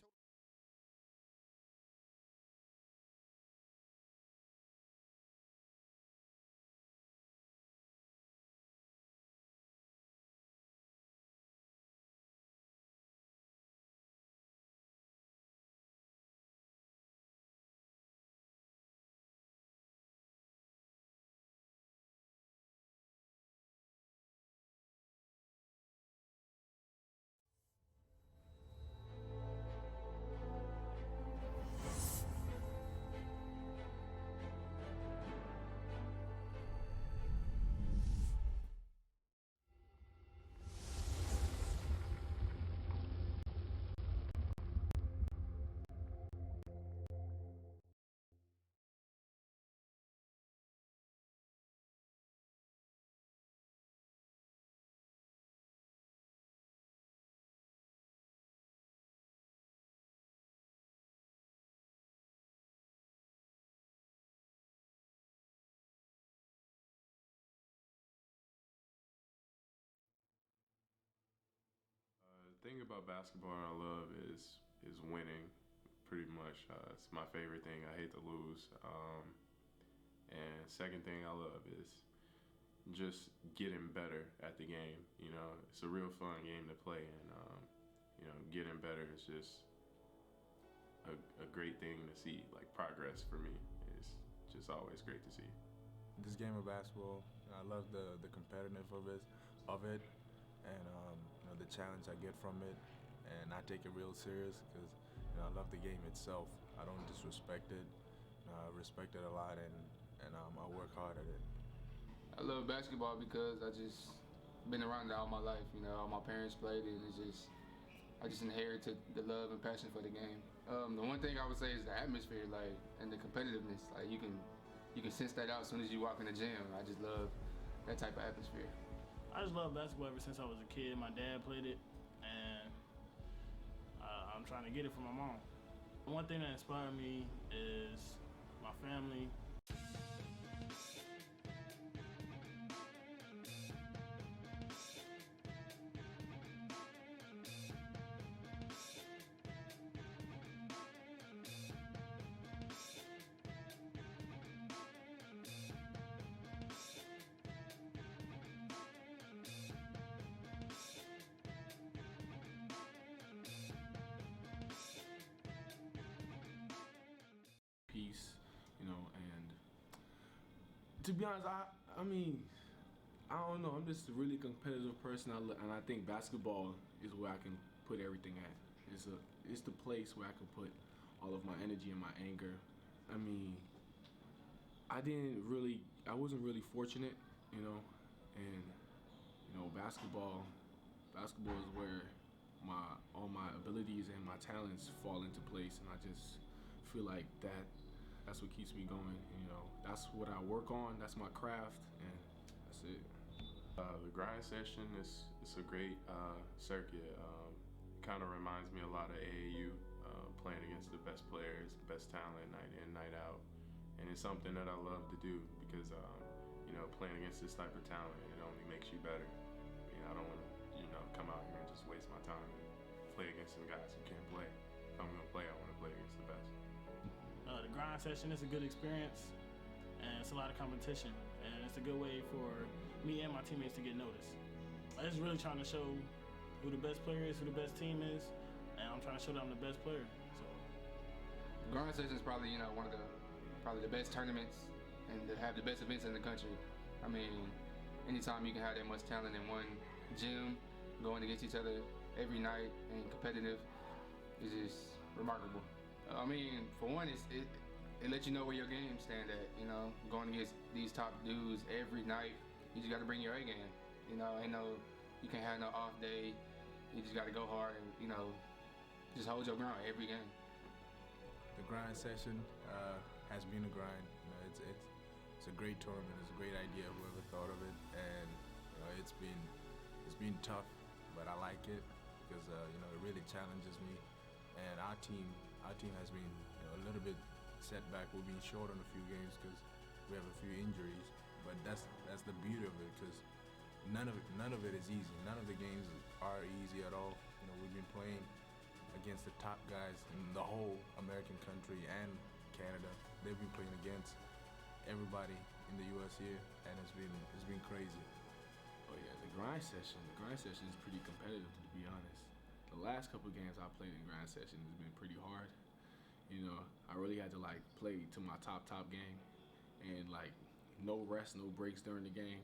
The thing about basketball I love is winning, pretty much. It's my favorite thing. I hate to lose. And second thing I love is just getting better at the game. You know, it's a real fun game to play, and getting better is just a great thing to see. Like, progress for me is just always great to see. This game of basketball, I love the competitiveness of it, and the challenge I get from it, and I take it real serious because I love the game itself. I don't disrespect it. I respect it a lot, and I work hard at it. I love basketball because I just been around it all my life. You know, all my parents played it, and I just inherited the love and passion for the game. The one thing I would say is the atmosphere, like, and the competitiveness. Like, you can sense that out as soon as you walk in the gym. I just love that type of atmosphere. I just love basketball ever since I was a kid. My dad played it, and I'm trying to get it from my mom. One thing that inspired me is my family. Peace, you know, and to be honest, I mean, I don't know. I'm just a really competitive person, and I think basketball is where I can put everything at. It's the place where I can put all of my energy and my anger. I mean, I wasn't really fortunate, you know, and you know, basketball is where all my abilities and my talents fall into place, and I just feel like that's what keeps me going. You know, that's what I work on. That's my craft, and that's it. The grind session is a great circuit. Kind of reminds me a lot of AAU, playing against the best players, best talent, night in, night out, and it's something that I love to do because you know, playing against this type of talent, it only makes you better. You know, I don't want to, you know, come out here and just waste my time and play against some guys who can't play. If I'm gonna play, I want to play against the best. The grind session is a good experience, and it's a lot of competition, and it's a good way for me and my teammates to get noticed. I'm just really trying to show who the best player is, who the best team is, and I'm trying to show that I'm the best player. So, Grind session is probably, you know, one of the best tournaments and to have the best events in the country. I mean, anytime you can have that much talent in one gym, going against each other every night and competitive, is just remarkable. I mean, for one, it lets you know where your game stand at. You know, going against these top dudes every night, you just got to bring your A game. You know, you can't have no off day. You just got to go hard and, you know, just hold your ground every game. The grind session has been a grind. You know, it's a great tournament. It's a great idea. Whoever thought of it, and you know, it's been tough, but I like it because you know, it really challenges me. And our team has been, you know, a little bit setback. We've been short on a few games because we have a few injuries. But that's the beauty of it, because none of it is easy. None of the games are easy at all. You know, we've been playing against the top guys in the whole American country and Canada. They've been playing against everybody in the U.S. here, and it's been crazy. Oh yeah, the grind session is pretty competitive, to be honest. The last couple of games I played in grind session has been pretty hard. You know, I really had to like play to my top game, and like no rest, no breaks during the game.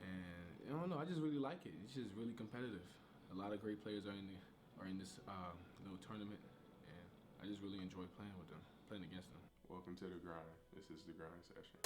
And I don't know, I just really like it. It's just really competitive. A lot of great players are in this little tournament, and I just really enjoy playing with them, playing against them. Welcome to the grind. This is the grind session.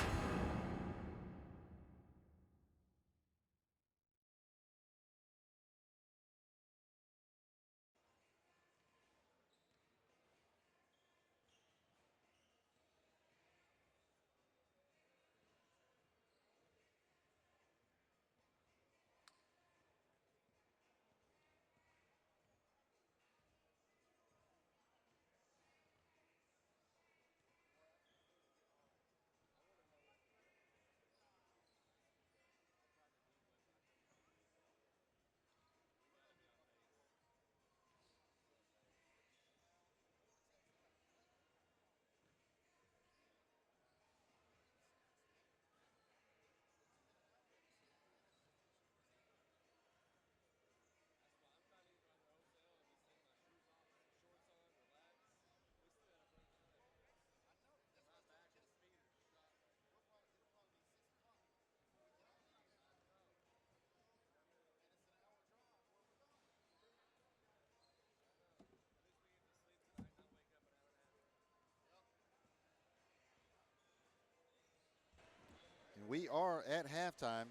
We are at halftime.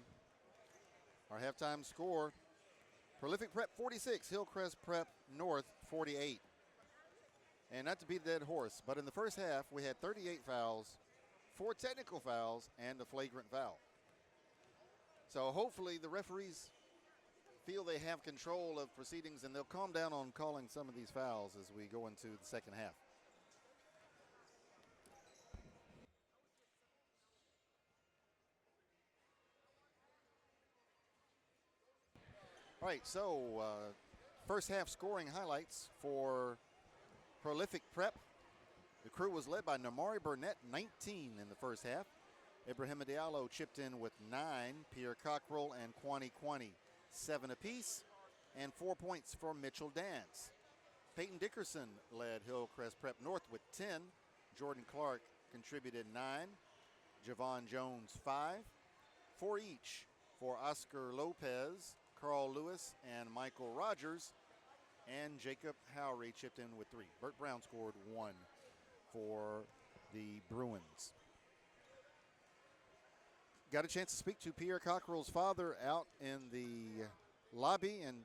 Our halftime score, Prolific Prep 46, Hillcrest Prep North 48. And not to beat a dead horse, but in the first half, we had 38 fouls, 4 technical fouls, and a flagrant foul. So hopefully the referees feel they have control of proceedings, and they'll calm down on calling some of these fouls as we go into the second half. All right, so first half scoring highlights for Prolific Prep. The crew was led by Namari Burnett, 19 in the first half. Ibrahim Diallo chipped in with 9. Pierre Cockrell and Kwani 7 apiece. And 4 points for Mitchell Dance. Peyton Dickerson led Hillcrest Prep North with 10. Jordan Clark contributed 9. Javon Jones 5. 4 each for Oscar Lopez, Carl Lewis, and Michael Rogers. And Jacob Howry chipped in with 3. Burt Brown scored 1 for the Bruins. Got a chance to speak to Pierre Cockrell's father out in the lobby, and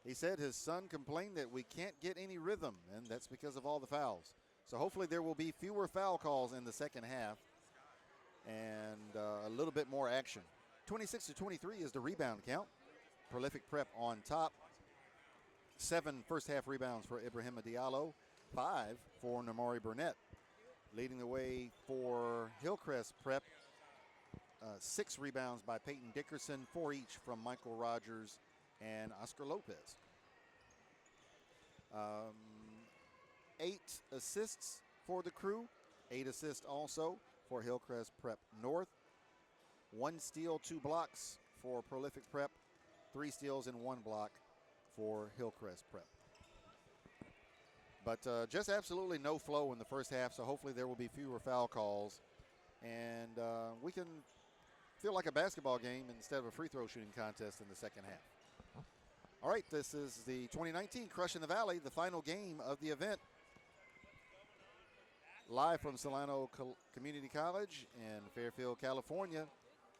he said his son complained that we can't get any rhythm, and that's because of all the fouls. So hopefully there will be fewer foul calls in the second half and a little bit more action. 26-23 is the rebound count. Prolific Prep on top. 7 first half rebounds for Ibrahim Diallo, 5 for Namari Burnett. Leading the way for Hillcrest Prep, 6 rebounds by Peyton Dickerson, 4 each from Michael Rogers and Oscar Lopez. 8 assists for the crew, 8 assists also for Hillcrest Prep North. 1 steal, 2 blocks for Prolific Prep, 3 steals and 1 block for Hillcrest Prep. But just absolutely no flow in the first half, so hopefully there will be fewer foul calls. And we can feel like a basketball game instead of a free throw shooting contest in the second half. All right, this is the 2019 Crush in the Valley, the final game of the event. Live from Solano Community College in Fairfield, California.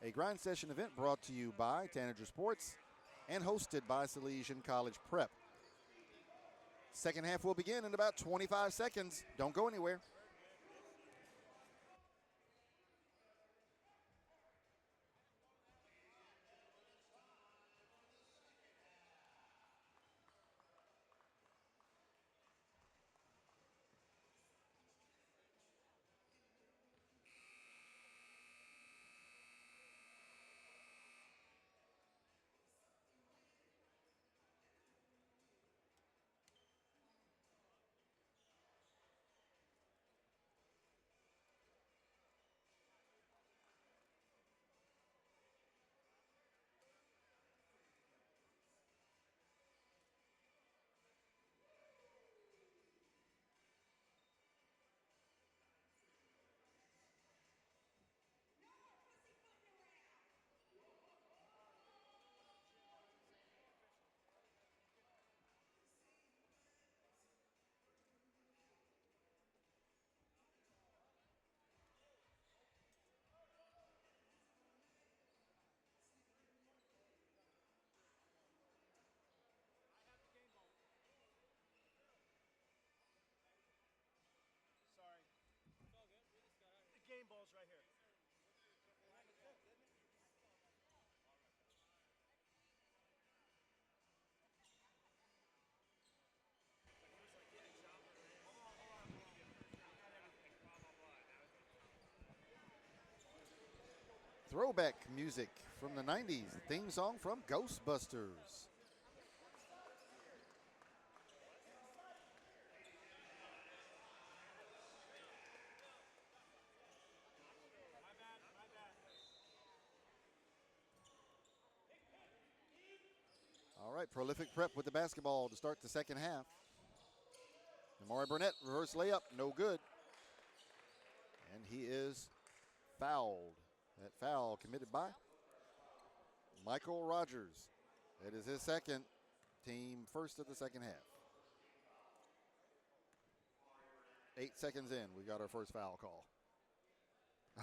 A grind session event brought to you by Tanager Sports and hosted by Salesian College Prep. Second half will begin in about 25 seconds. Don't go anywhere. Game ball's right here. Throwback music from the 90s, theme song from Ghostbusters. All right, Prolific Prep with the basketball to start the second half. Namari Burnett, reverse layup, no good. And he is fouled. That foul committed by Michael Rogers. That is his second, team first of the second half. 8 seconds in, we got our first foul call.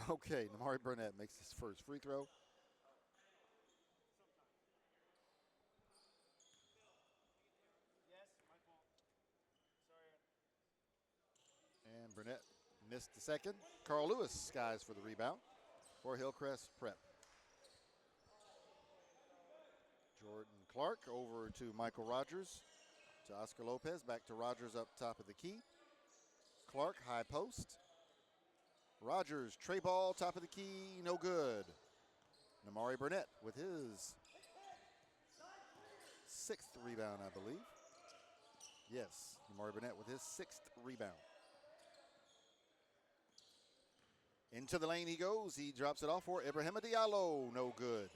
Okay, Namari Burnett makes his first free throw. Yes, my fault. Sorry. And Burnett missed the second. Carl Lewis skies for the rebound for Hillcrest Prep. Jordan Clark over to Michael Rogers, to Oscar Lopez, back to Rogers up top of the key. Clark, high post. Rogers, tray ball, top of the key, no good. Namari Burnett with his 6th rebound, I believe. Yes, Namari Burnett with his 6th rebound. Into the lane he goes. He drops it off for Ibrahima Diallo, no good.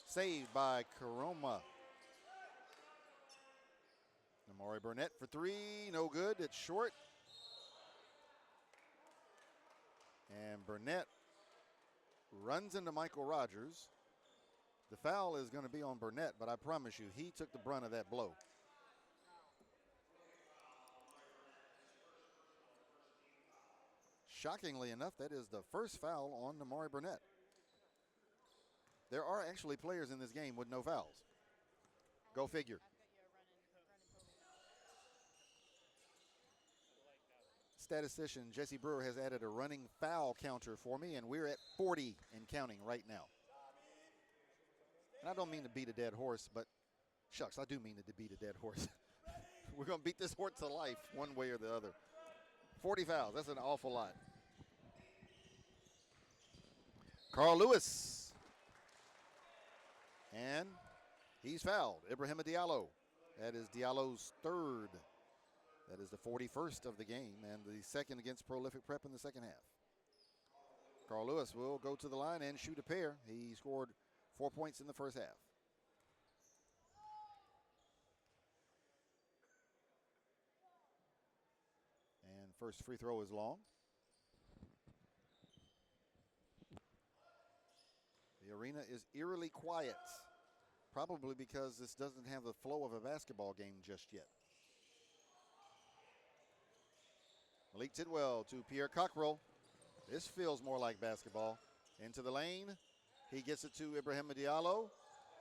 Saved by Karoma. Namari Burnett for 3, no good. It's short. And Burnett runs into Michael Rogers. The foul is going to be on Burnett, but I promise you, he took the brunt of that blow. Shockingly enough, that is the first foul on Namari Burnett. There are actually players in this game with no fouls. Go figure. Statistician Jesse Brewer has added a running foul counter for me, and we're at 40 and counting right now. And I don't mean to beat a dead horse, but shucks, I do mean to beat a dead horse. We're going to beat this horse to life one way or the other. 40 fouls, that's an awful lot. Carl Lewis. And he's fouled. Ibrahima Diallo. That is Diallo's 3rd. That is the 41st of the game and the 2nd against Prolific Prep in the second half. Carl Lewis will go to the line and shoot a pair. He scored 4 points in the first half. And first free throw is long. The arena is eerily quiet, probably because this doesn't have the flow of a basketball game just yet. Malik Tidwell to Pierre Cockrell. This feels more like basketball. Into the lane. He gets it to Ibrahima Diallo.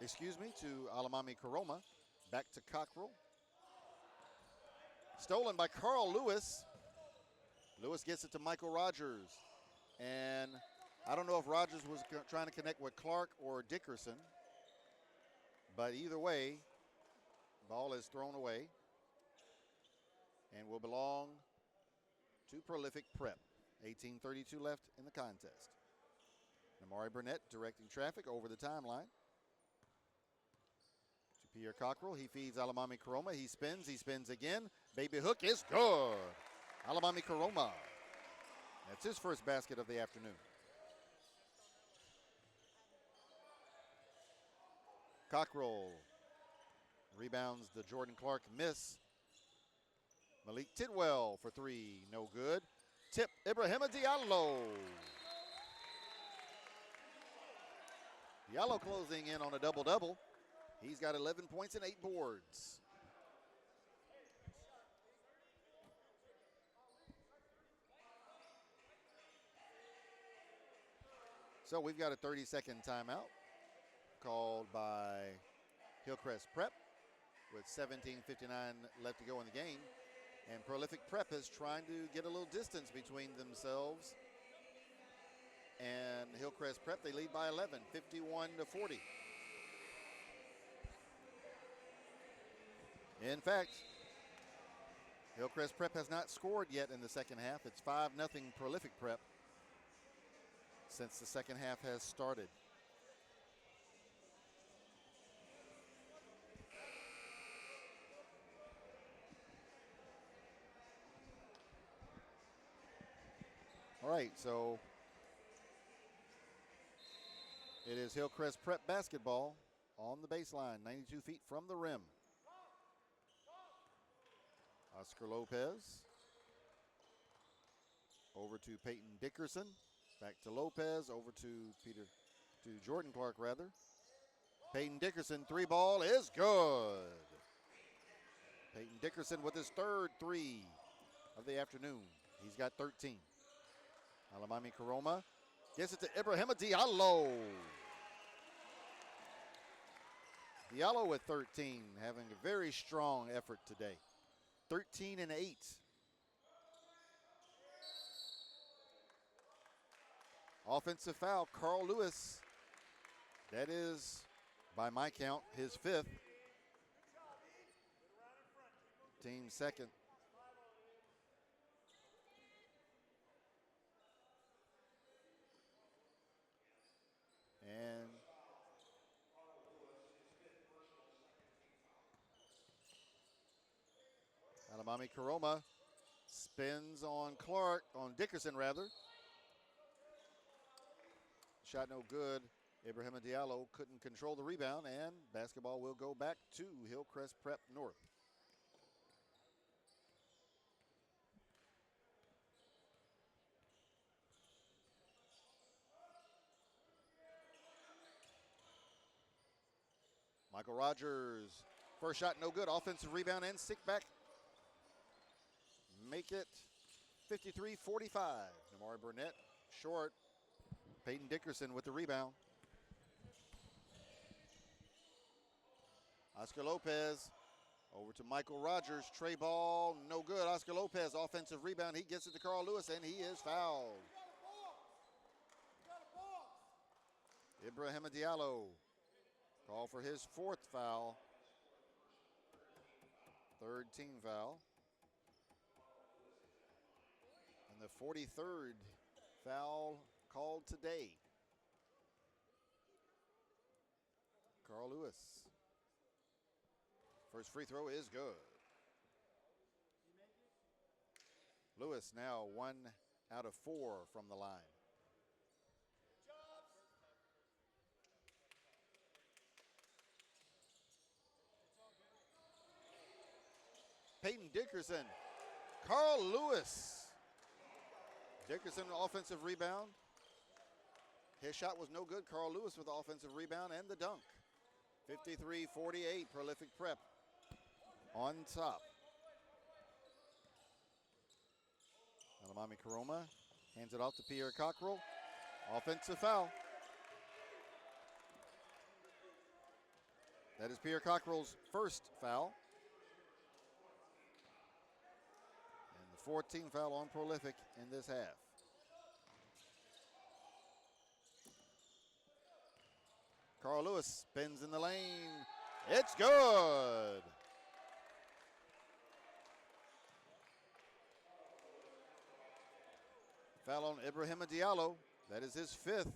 To Alamami Karoma. Back to Cockrell. Stolen by Carl Lewis. Lewis gets it to Michael Rogers. And I don't know if Rogers was trying to connect with Clark or Dickerson. But either way, ball is thrown away and will belong to Prolific Prep. 18:32 left in the contest. Namari Burnett directing traffic over the timeline. To Pierre Cockrell. He feeds Alamami Karoma. He spins again. Baby hook is good. Alamami Karoma. That's his first basket of the afternoon. Cockrell rebounds the Jordan Clark miss. Malik Tidwell for 3, no good. Tip Ibrahima Diallo. Diallo closing in on a double-double. He's got 11 points and 8 boards. So we've got a 30-second timeout called by Hillcrest Prep with 17:59 left to go in the game. And Prolific Prep is trying to get a little distance between themselves and Hillcrest Prep. They lead by 11, 51-40. In fact, Hillcrest Prep has not scored yet in the second half. It's 5-0 Prolific Prep since the second half has started. All right, so it is Hillcrest Prep basketball on the baseline, 92 feet from the rim. Oscar Lopez over to Peyton Dickerson, back to Lopez, over to Jordan Clark rather. Peyton Dickerson, 3 ball is good. Peyton Dickerson with his 3rd 3 of the afternoon. He's got 13. Alamami Karoma gets it to Ibrahima Diallo. Diallo with 13, having a very strong effort today. 13 and 8. Offensive foul, Carl Lewis. That is, by my count, his 5th. Team 2nd. And Alamami Karoma spins on Dickerson rather. Shot no good. Ibrahima Diallo couldn't control the rebound, and basketball will go back to Hillcrest Prep North. Michael Rogers, first shot no good. Offensive rebound and stick back. Make it 53-45. Namari Burnett short. Peyton Dickerson with the rebound. Oscar Lopez over to Michael Rogers. Tray ball, no good. Oscar Lopez, offensive rebound. He gets it to Carl Lewis, and he is fouled. Ibrahima Diallo called for his 4th foul. 3rd team foul. And the 43rd foul called today. Carl Lewis. First free throw is good. Lewis now 1 out of 4 from the line. Peyton Dickerson. Carl Lewis. Dickerson offensive rebound. His shot was no good. Carl Lewis with the offensive rebound and the dunk. 53-48, Prolific Prep on top. Alamami Karoma hands it off to Pierre Cockrell. Offensive foul. That is Pierre Cockrell's 1st foul. And the 14th foul on Prolific in this half. Carl Lewis spins in the lane. It's good. Foul on Ibrahima Diallo. That is his 5th.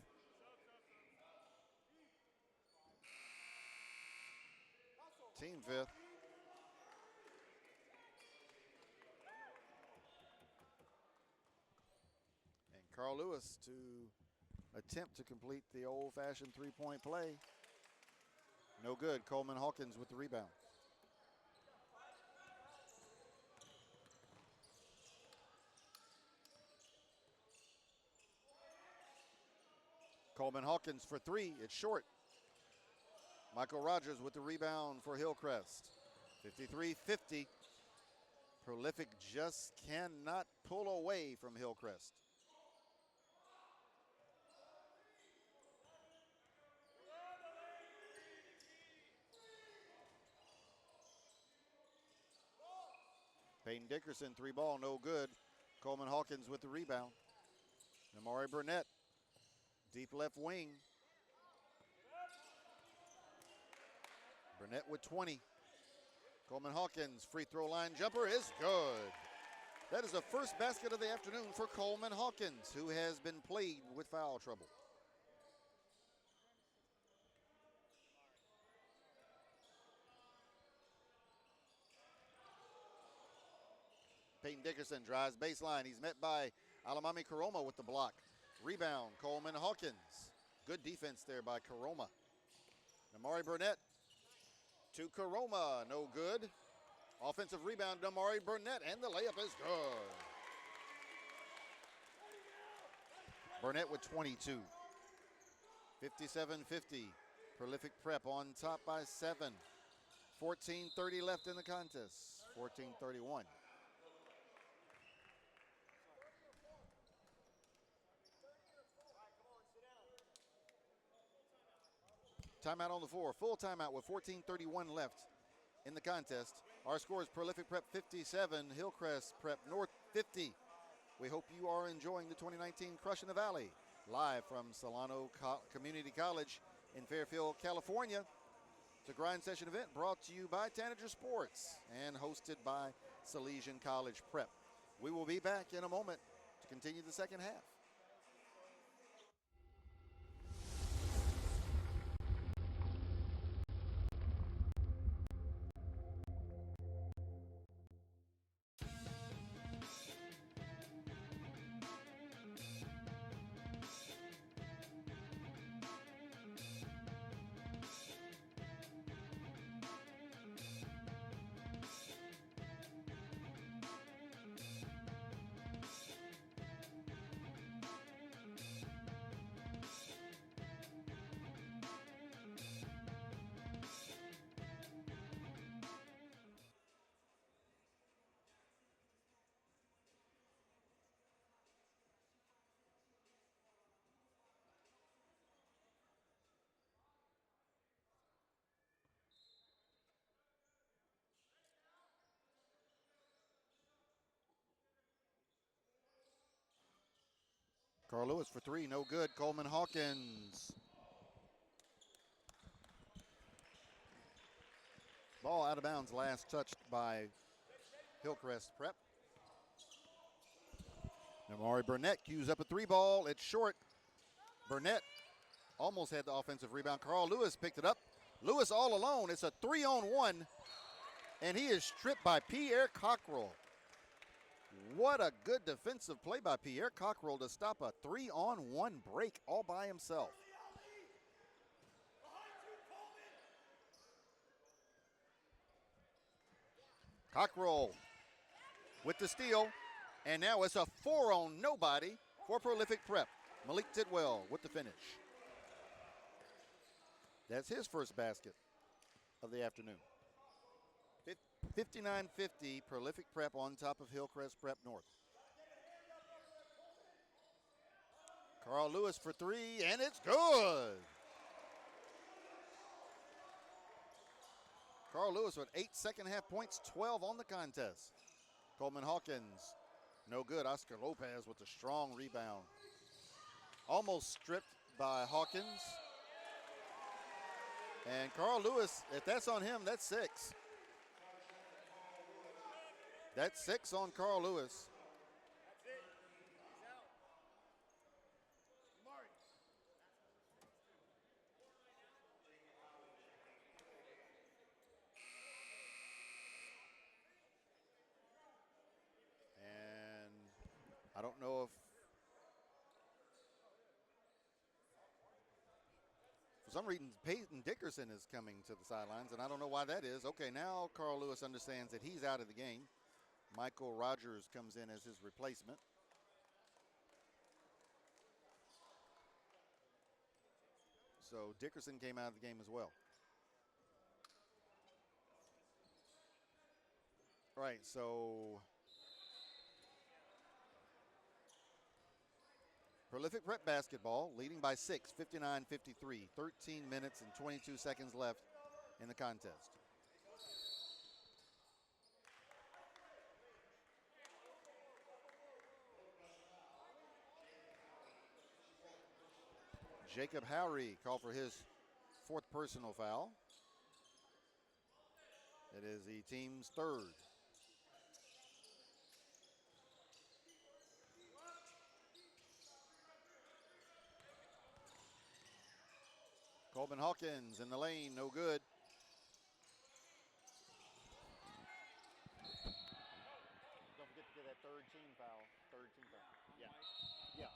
Team 5th. And Carl Lewis to attempt to complete the old-fashioned three-point play. No good. Coleman Hawkins with the rebound. Coleman Hawkins for 3. It's short. Michael Rogers with the rebound for Hillcrest. 53-50. Prolific just cannot pull away from Hillcrest. Peyton Dickerson, 3 ball, no good. Coleman Hawkins with the rebound. Namari Burnett, deep left wing. Burnett with 20. Coleman Hawkins, free throw line jumper is good. That is the first basket of the afternoon for Coleman Hawkins, who has been plagued with foul trouble. Peyton Dickerson drives baseline. He's met by Alamami Karoma with the block. Rebound, Coleman Hawkins. Good defense there by Karoma. Namari Burnett to Karoma, no good. Offensive rebound, Namari Burnett, and the layup is good. Burnett with 22. 57-50. Prolific Prep on top by 7. 14:30 left in the contest. 14:31. Timeout on the floor. Full timeout with 14:31 left in the contest. Our score is Prolific Prep 57, Hillcrest Prep North 50. We hope you are enjoying the 2019 Crush in the Valley, live from Solano Community College in Fairfield, California. It's a grind session event brought to you by Tanager Sports and hosted by Salesian College Prep. We will be back in a moment to continue the second half. Carl Lewis for three, no good. Coleman Hawkins. Ball out of bounds, last touched by Hillcrest Prep. Amari Burnett cues up a three ball. It's short. Burnett almost had the offensive rebound. Carl Lewis picked it up. Lewis all alone. It's a 3-on-1, and he is stripped by Pierre Cockrell. What a good defensive play by Pierre Cockrell to stop a 3-on-1 break all by himself. Cockrell with the steal, and now it's a 4-on-nobody for Prolific Prep. Malik Tidwell with the finish. That's his first basket of the afternoon. 59-50, Prolific Prep on top of Hillcrest Prep North. Carl Lewis for three, and it's good. Carl Lewis with 8 second-half points, 12 on the contest. Coleman Hawkins, no good. Oscar Lopez with a strong rebound. Almost stripped by Hawkins. And Carl Lewis, if that's on him, that's 6. That's 6 on Carl Lewis. That's it. He's out. Amari. And I don't know if, for some reason, Peyton Dickerson is coming to the sidelines, and I don't know why that is. Okay, now Carl Lewis understands that he's out of the game. Michael Rogers comes in as his replacement. So Dickerson came out of the game as well. All right, so Prolific Prep basketball leading by 6, 59-53, 13 minutes and 22 seconds left in the contest. Jacob Howry called for his 4th personal foul. It is the team's 3rd. Coleman Hawkins in the lane, no good. Don't forget to get that 3rd team foul. 3rd team foul. Yeah. Yeah.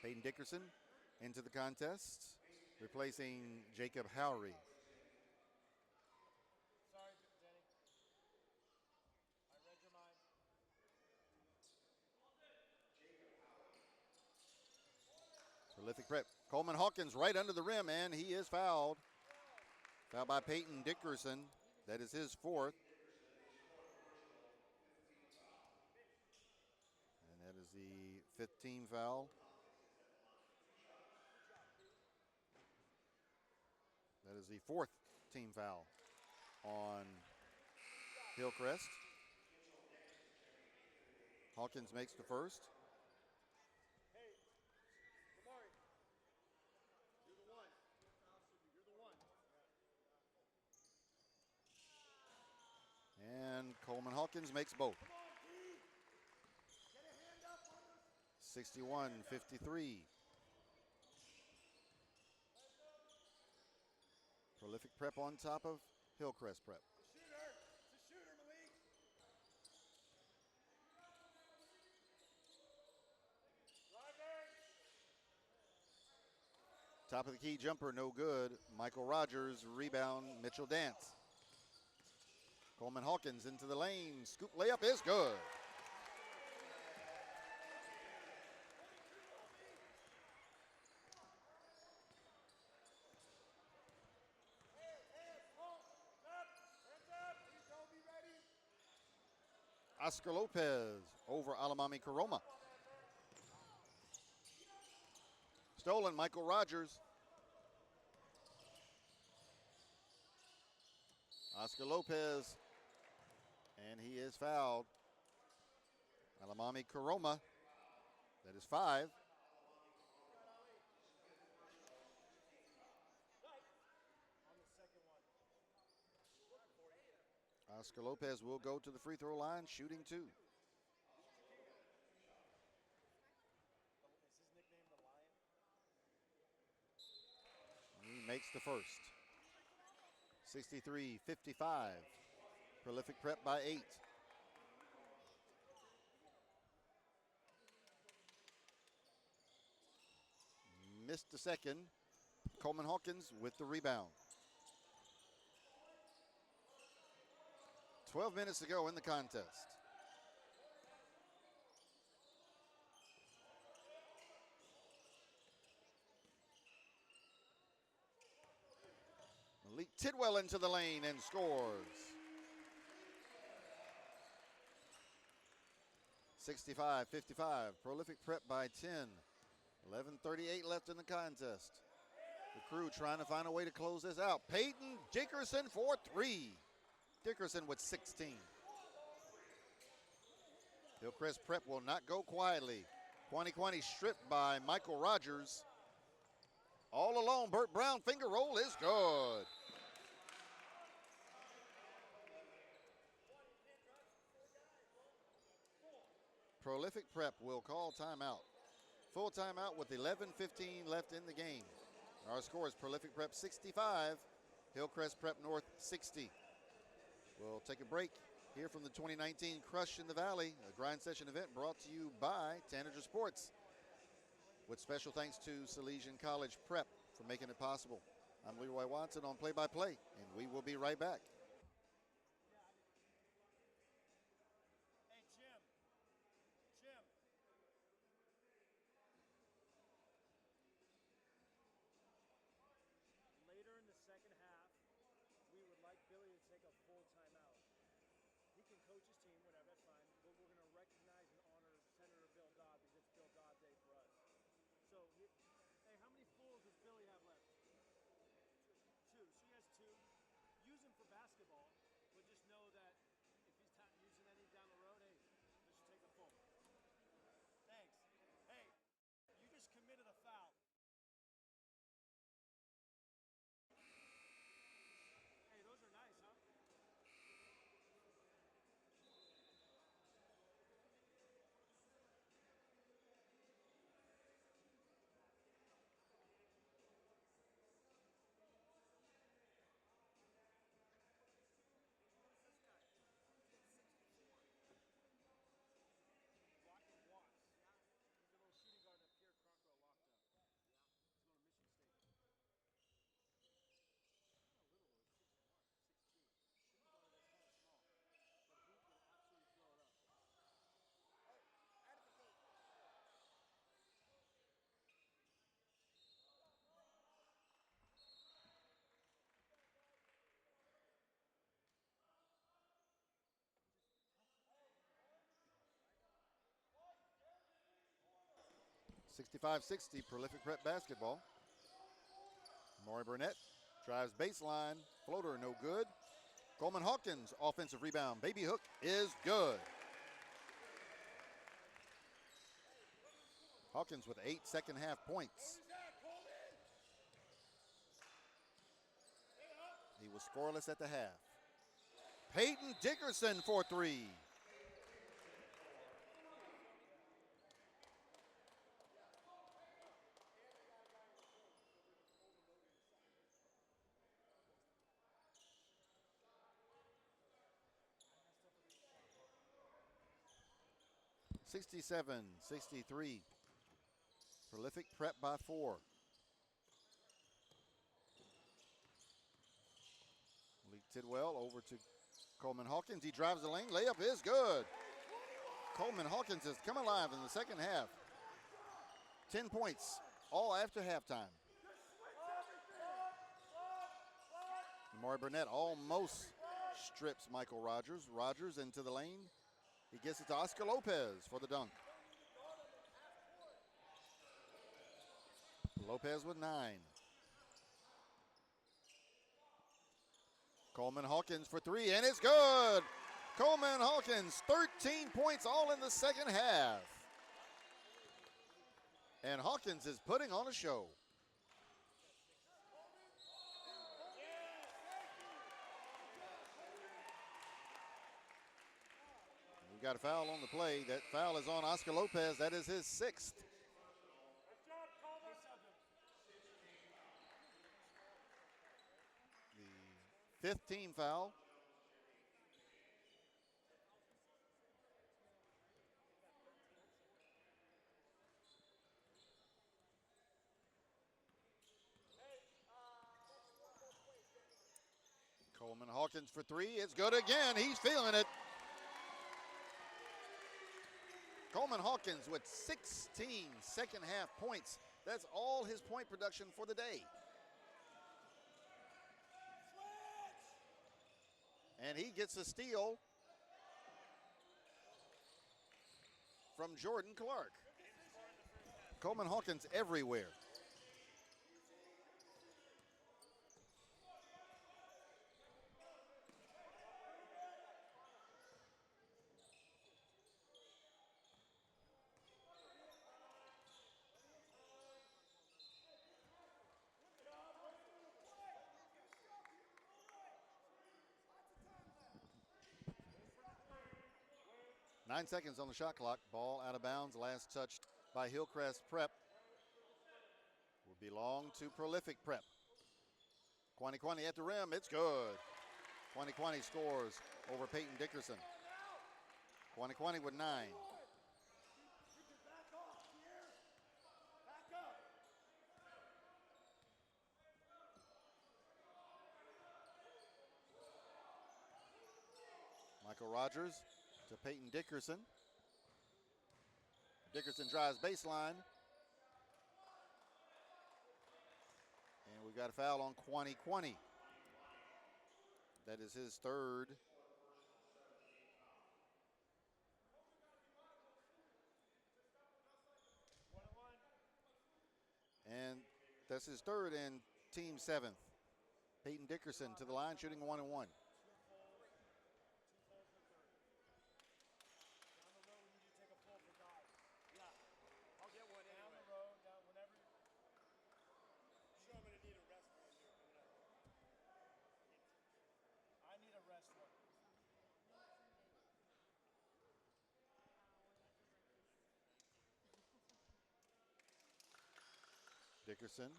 Peyton Dickerson into the contest, replacing Jacob Howry. Sorry, Danny. I read your mind. Prolific Prep. Coleman Hawkins right under the rim, and he is fouled. Fouled by Peyton Dickerson. That is his 4th. And that is the 5th team foul. That is the 4th team foul on Hillcrest. Hawkins makes the first. Hey, Kamari. You're the one. You're the one. And Coleman Hawkins makes both. Come on, D. Get a hand up on those. 61-53. Prolific Prep on top of Hillcrest Prep. It's a shooter. It's a shooter, Malik. Driving. Top of the key jumper, no good. Michael Rogers, rebound, Mitchell Dance. Coleman Hawkins into the lane. Scoop layup is good. Oscar Lopez over Alamami Karoma. Stolen, Michael Rogers. Oscar Lopez, and he is fouled. Alamami Karoma, that is 5. Oscar Lopez will go to the free throw line, shooting 2. He makes the first. 63-55. Prolific Prep by 8. Missed the second. Coleman Hawkins with the rebound. 12 minutes to go in the contest. Malik Tidwell into the lane and scores. 65-55. Prolific Prep by 10. 11:38 left in the contest. The Crew trying to find a way to close this out. Peyton Dickerson for 3. Dickerson with 16. Hillcrest Prep will not go quietly. Quani stripped by Michael Rogers. All alone, Burt Brown finger roll is good. Prolific Prep will call timeout. Full timeout with 11:15 left in the game. Our score is Prolific Prep 65, Hillcrest Prep North 60. We'll take a break here from the 2019 Crush in the Valley, a grind session event brought to you by Tanager Sports, with special thanks to Salesian College Prep for making it possible. I'm Leroy Watson on play-by-play, and we will be right back. Hey, Jim. Jim. Later in the second half, we would like Billy to take a full timeout. He can coach his team, whatever, that's fine. But we're going to recognize and honor Senator Bill Dodd because it's Bill Dodd Day for us. So, hey, how many fools does Billy have left? 2. So he has 2. Use him for basketball, but just know that if he's not using any down the road, hey, let's just take a full. Thanks. Hey, you just committed a foul. Hey, those are nice, huh? 65-60, Prolific Prep basketball. Maury Burnett Drives baseline. Floater no good. Coleman Hawkins, offensive rebound. Baby hook is good. Hawkins with 8 second half points. He was scoreless at the half. Peyton Dickerson for 3. (67-63). Prolific prep by 4. Malik Tidwell over to Coleman Hawkins. He drives the lane. Layup is good. Coleman Hawkins has come alive in the second half. 10 points, all after halftime. Amari Burnett almost strips Michael Rogers. Rogers into the lane. He gets it to Oscar Lopez for the dunk. Lopez with 9. Coleman Hawkins for 3, and it's good. Coleman Hawkins, 13 points all in the second half. And Hawkins is putting on a show. We've got a foul on the play. That foul is on Oscar Lopez. That is his 6th. The 5th team foul. Coleman Hawkins for 3. It's good again. He's feeling it. Coleman Hawkins with 16 second half points. That's all his point production for the day. And he gets a steal from Jordan Clark. Coleman Hawkins everywhere. Nine seconds on the shot clock. Ball out of bounds. Last touched by Hillcrest Prep. Will belong to Prolific Prep. Kwani at the rim. It's good. Kwani scores over Peyton Dickerson. Kwani with 9. Michael Rogers to Peyton Dickerson. Dickerson drives baseline. And we've got a foul on Kwani. That is his 3rd. And that's his 3rd and team 7th. Peyton Dickerson to the line, shooting 1-1. Dickerson.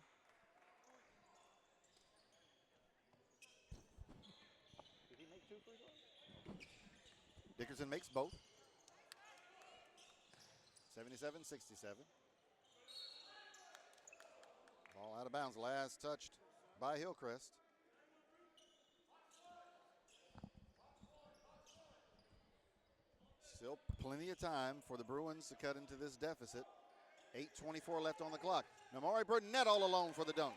Did he make 2 free throws? Dickerson makes both. 77-67. Ball out of bounds. Last touched by Hillcrest. Still plenty of time for the Bruins to cut into this deficit. 8:24 left on the clock. Amari Burnett all alone for the dunk.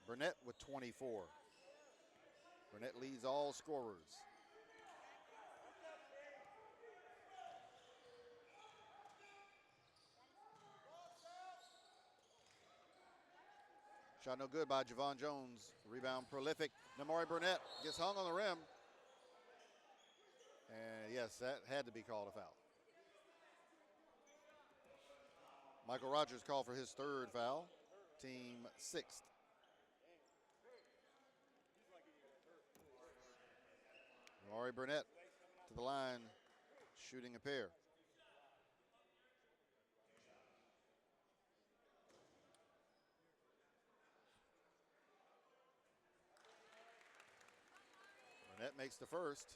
Burnett with 24. Burnett leads all scorers. Shot no good by Javon Jones. Rebound prolific. Namari Burnett gets hung on the rim. And yes, that had to be called a foul. Michael Rogers called for his third foul. Team sixth. Namari Burnett to the line, shooting a pair. Burnett makes the first.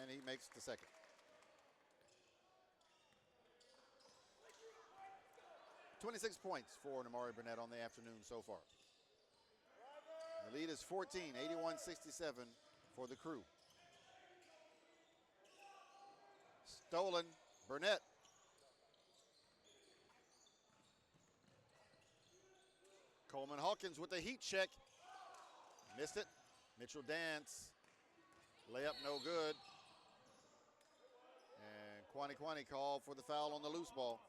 And he makes the second. .26 points for Namari Burnett on the afternoon so far. The lead is 14, 81-67 for the Crew. Stolen, Burnett. Coleman Hawkins with the heat check. Missed it. Mitchell Dance. Layup no good. And Kwani called for the foul on the loose ball.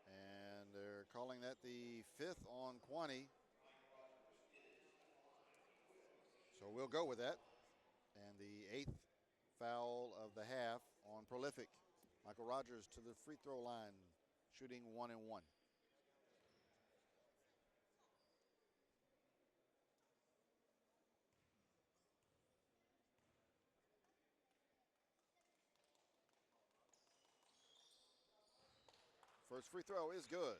And they're calling that the fifth on Kwani. So we'll go with that. And the eighth foul of the half on Prolific. Michael Rogers to the free throw line, shooting 1 and 1. First free throw is good.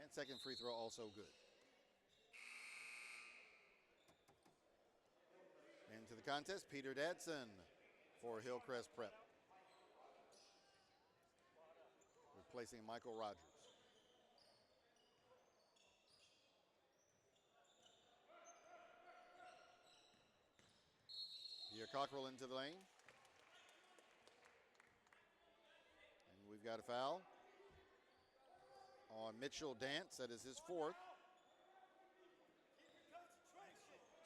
And second free throw also good. Into the contest, Peter Dadson for Hillcrest Prep, replacing Michael Rogers. Pierre Cockrell into the lane. And we've got a foul on Mitchell Dance. That is his fourth.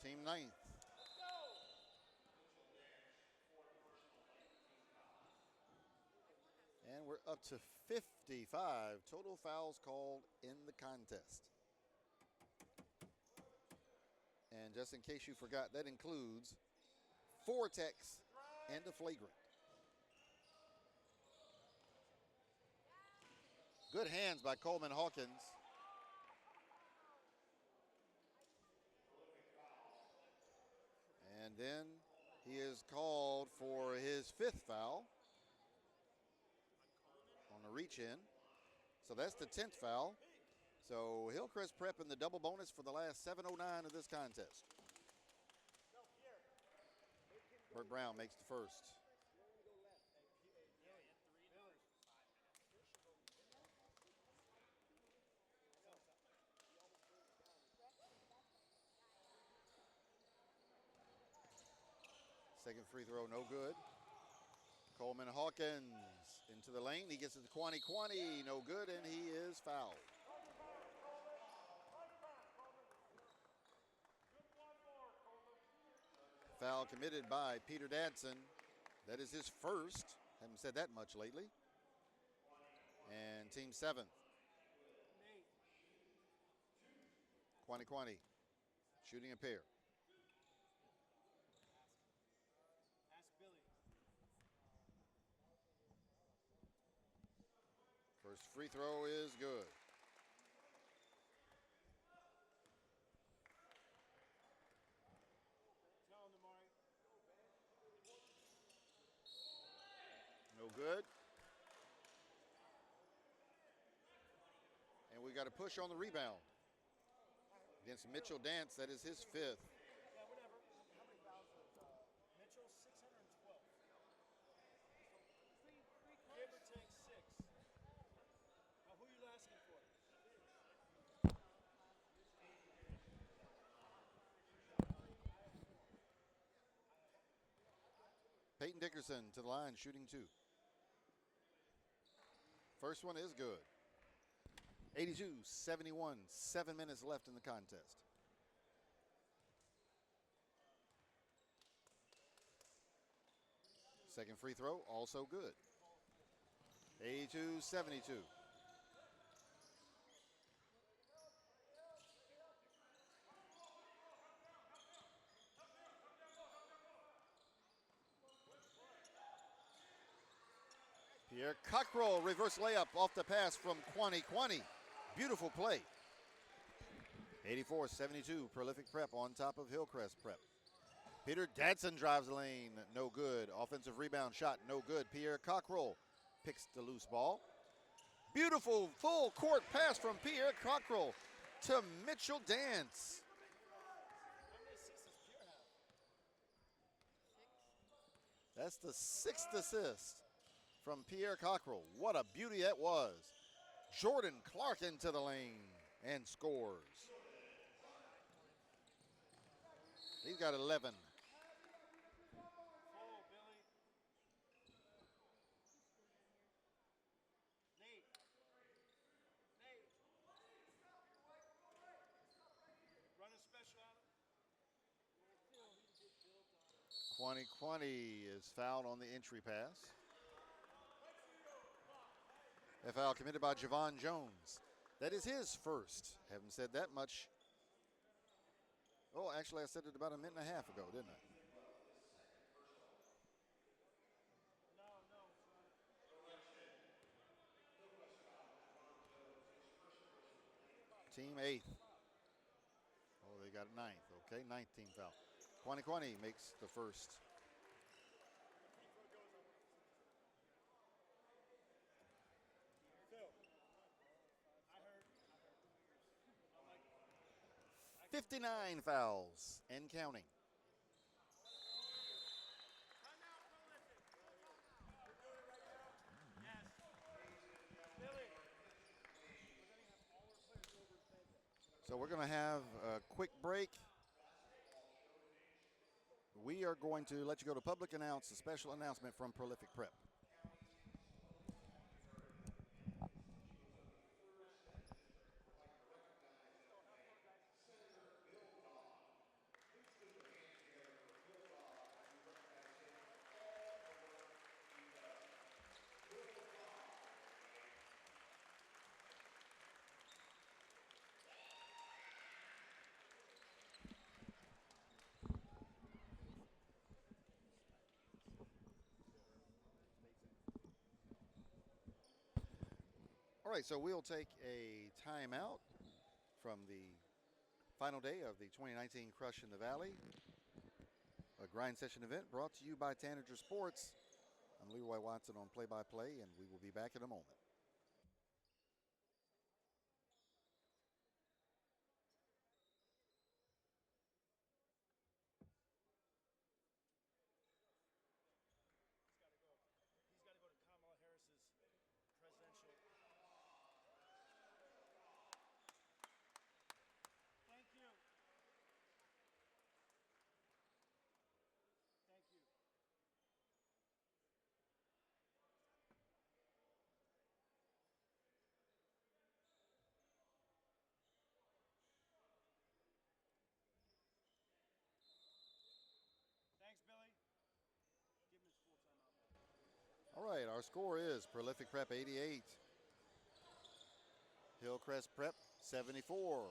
Team ninth. And we're up to 55 total fouls called in the contest. And just in case you forgot, that includes 4 techs and a flagrant. Good hands by Coleman Hawkins. And then he is called for his 5th foul on the reach in. So that's the 10th foul. So Hillcrest Prep in the double bonus for the last 7:09 of this contest. Burt Brown makes the first. Second free throw, no good. Coleman Hawkins into the lane. He gets it to Kwani, no good, and he is fouled. Foul committed by Peter Dadson. That is his first. Haven't said that much lately. And team 7th. Kwani shooting a pair. First free throw is good. No good. And we got a push on the rebound against Mitchell Dance. That is his 5th. Yeah, whatever. How many fouls? Mitchell, 612. Peyton Dickerson to the line, shooting 2. First one is good. 82-71, 7 minutes left in the contest. Second free throw, also good. 82-72. Pierre Cockrell, reverse layup off the pass from Kwani. Beautiful play. 84-72, Prolific Prep on top of Hillcrest Prep. Peter Dadson drives the lane, no good. Offensive rebound shot, no good. Pierre Cockrell picks the loose ball. Beautiful full court pass from Pierre Cockrell to Mitchell Dance. That's the 6th assist from Pierre Cockrell. What a beauty that was. Jordan Clark into the lane and scores. He's got 11. Kwani is fouled on the entry pass. A foul committed by Javon Jones. That is his first. Haven't said that much. Oh, actually, I said it about a minute and a half ago, didn't I? Team 8th. Oh, they got 9th. Okay, 9th team foul. Kwani makes the first. Phil, I heard. 59 fouls and counting. So we're going to have a quick break. We are going to let you go to public announce a special announcement from Prolific Prep. All right, so we'll take a timeout from the final day of the 2019 Crush in the Valley, a grind session event brought to you by Tanager Sports. I'm Leroy Watson on play-by-play, and we will be back in a moment. He's got to go to Kamala Harris's presidential. Thank you. Thank you. Thanks, Billy. Give him his full timeout. All right, our score is Prolific Prep 88, Hillcrest Prep 74.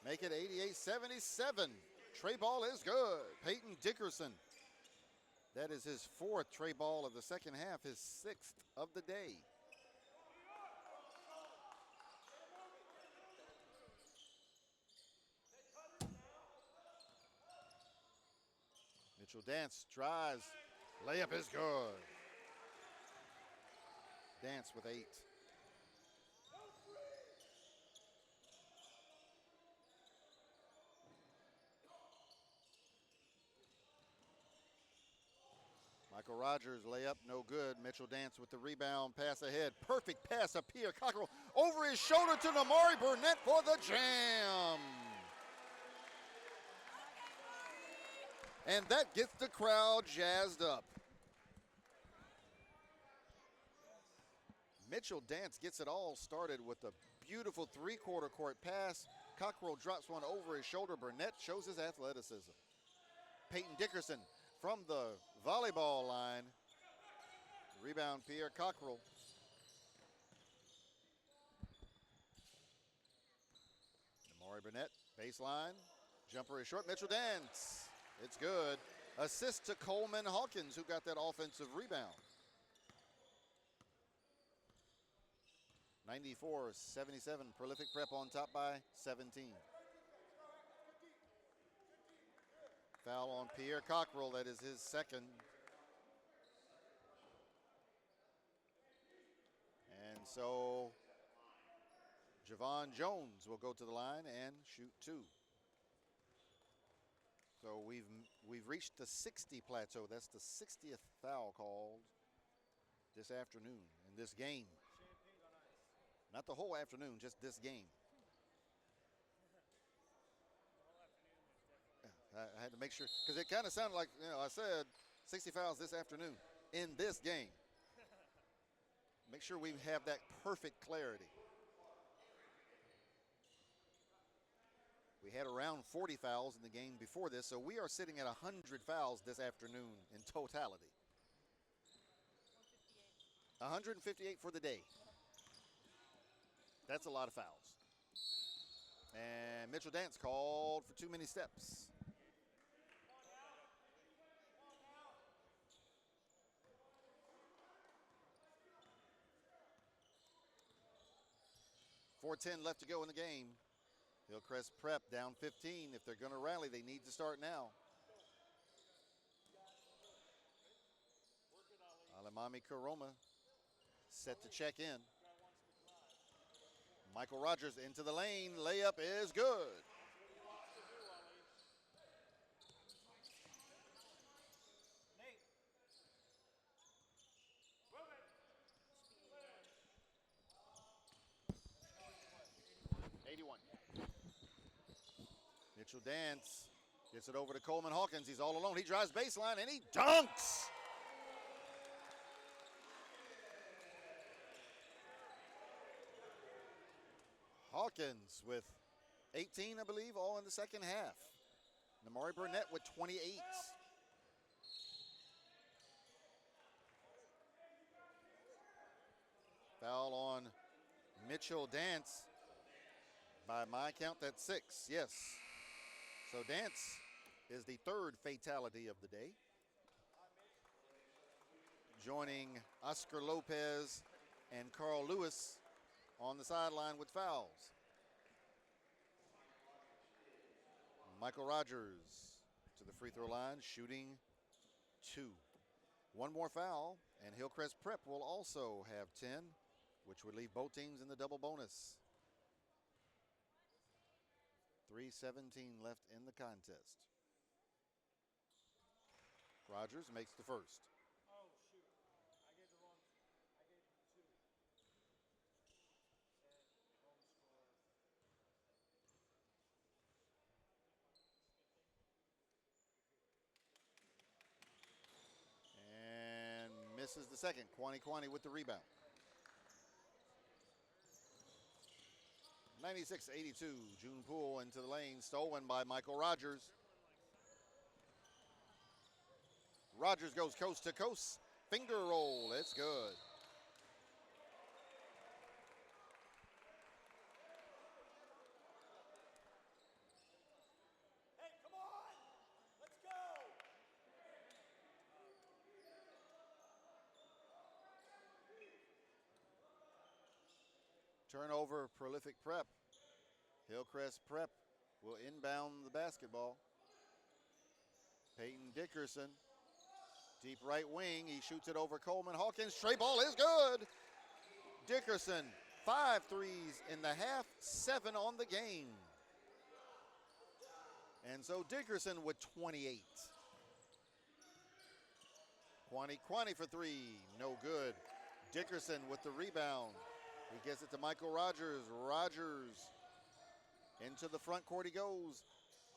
Make it 88-77. Tray ball is good. Peyton Dickerson. That is his 4th tray ball of the second half, his 6th of the day. Mitchell Dance drives. Layup is good. Dance with 8. Michael Rogers layup, no good. Mitchell Dance with the rebound, pass ahead. Perfect pass to Pierre Cockrell. Over his shoulder to Namari Burnett for the jam. And that gets the crowd jazzed up. Mitchell Dance gets it all started with a beautiful three-quarter court pass. Cockrell drops one over his shoulder. Burnett shows his athleticism. Peyton Dickerson from the volleyball line. Rebound, Pierre Cockrell. Amari Burnett, baseline. Jumper is short. Mitchell Dance. It's good. Assist to Coleman Hawkins, who got that offensive rebound. 94-77. Prolific Prep on top by 17. Foul on Pierre Cockrell. That is his second. And so Javon Jones will go to the line and shoot two. So we've reached the 60 plateau. That's the 60th foul called this afternoon in this game. Not the whole afternoon, just this game. I had to make sure, because it kind of sounded like, I said 60 fouls this afternoon in this game. Make sure we have that perfect clarity. We had around 40 fouls in the game before this, so we are sitting at 100 fouls this afternoon in totality. 158 for the day. That's a lot of fouls. And Mitchell Dance called for too many steps. .410 left to go in the game. Hillcrest Prep down 15. If they're going to rally, they need to start now. Alamami Karoma set to check in. Michael Rogers into the lane. Layup is good. Mitchell Dance gets it over to Coleman Hawkins. He's all alone. He drives baseline and he dunks. Hawkins with 18, I believe, all in the second half. Amari Burnett with 28. Foul on Mitchell Dance. By my count, that's 6, yes. So Dance is the third fatality of the day. Joining Oscar Lopez and Carl Lewis on the sideline with fouls. Michael Rogers to the free throw line, shooting 2. One more foul, and Hillcrest Prep will also have 10, which would leave both teams in the double bonus. 3:17 left in the contest. Rogers makes the first. Oh, shoot. I gave the wrong. I gave him 2. And home score. And misses the second. Kwani with the rebound. 96-82. June Poole into the lane, stolen by Michael Rogers. Rogers goes coast to coast. Finger roll. It's good. Hey, come on! Let's go! Turnover, Prolific Prep. Hillcrest Prep will inbound the basketball. Peyton Dickerson, deep right wing. He shoots it over Coleman Hawkins. Straight ball is good. Dickerson, 5 threes in the half, 7 on the game. And so Dickerson with 28. Kwani for 3, no good. Dickerson with the rebound. He gets it to Michael Rogers. Rogers into the front court he goes.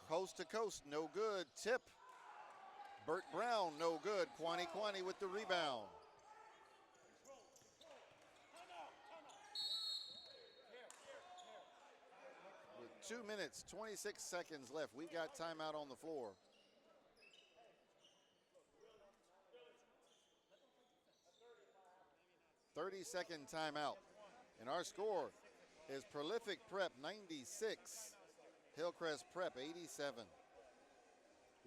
Coast to coast, no good. Tip. Burt Brown, no good. Kwani with the rebound. 2 minutes, 26 seconds left. We've got timeout on the floor. 30-second timeout. And our score is Prolific Prep 96, Hillcrest Prep 87.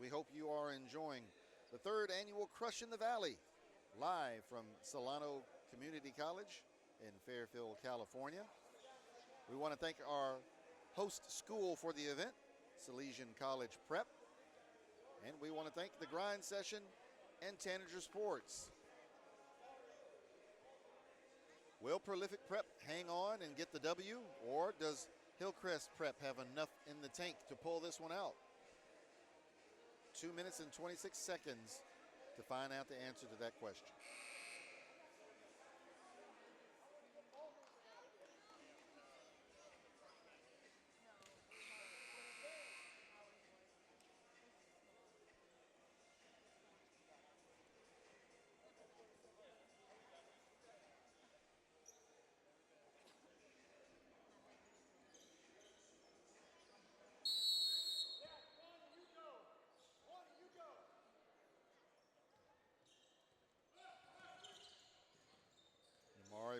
We hope you are enjoying the 3rd annual Crush in the Valley, live from Solano Community College in Fairfield, California. We want to thank our host school for the event, Salesian College Prep. And we want to thank the Grind Session and Tanager Sports. Will Prolific Prep hang on and get the W, or does Hillcrest Prep have enough in the tank to pull this one out? 2 minutes and 26 seconds to find out the answer to that question.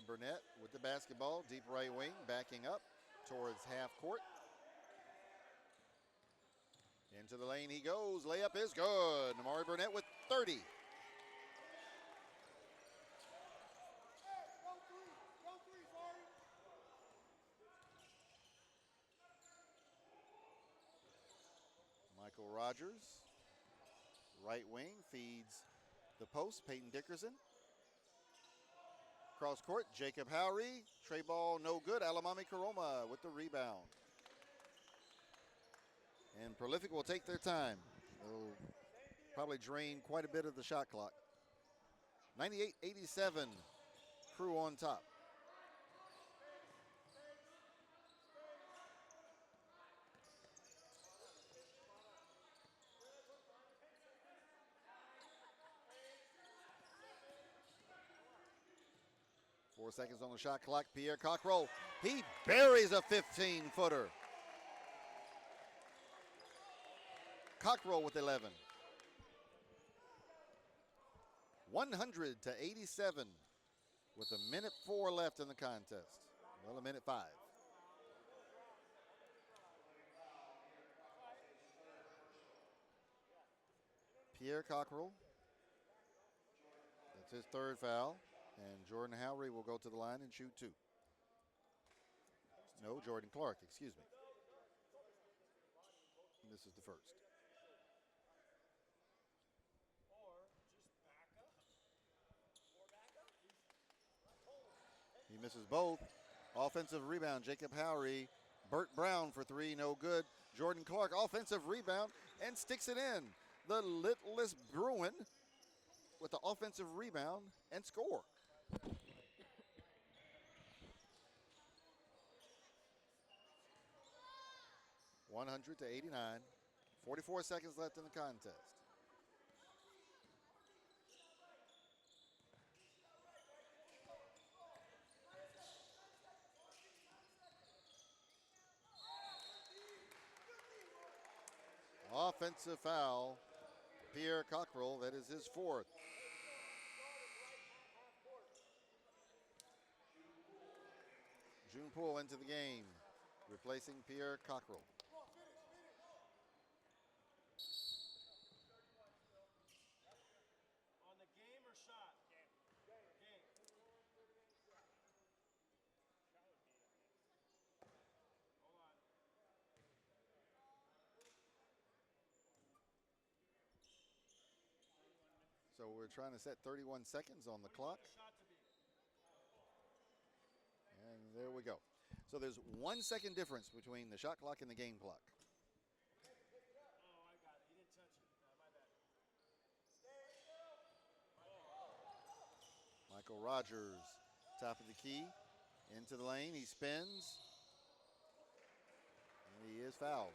Burnett with the basketball, deep right wing, backing up towards half court. Into the lane he goes, layup is good. Amari Burnett with 30. Michael Rogers, right wing, feeds the post, Peyton Dickerson. Cross court, Jacob Howry, tray ball no good. Alamami Karoma with the rebound. And Prolific will take their time. They'll probably drain quite a bit of the shot clock. 98-87, Crew on top. Four seconds on the shot clock. Pierre Cockrell, he buries a 15-footer. Cockrell with 11. 100-87 with a minute 4 left in the contest. Well, a minute 5. Pierre Cockrell, that's his 3rd foul. And Jordan Howry will go to the line and shoot 2. No, Jordan Clark, excuse me. And this is the 1st. He misses both. Offensive rebound, Jacob Howry. Burt Brown for 3, no good. Jordan Clark, offensive rebound, and sticks it in. The littlest Bruin with the offensive rebound and score. (100-89). 44 seconds left in the contest. Offensive foul, Pierre Cockrell. That is his 4th. June Poole into the game, replacing Pierre Cockrell. On the game or shot? Game. Hold on. So we're trying to set 31 seconds on the clock. And there we go. So there's 1 second difference between the shot clock and the game clock. Oh, I got it. He didn't touch it. My bad. Michael Rogers, top of the key, into the lane. He spins. And he is fouled.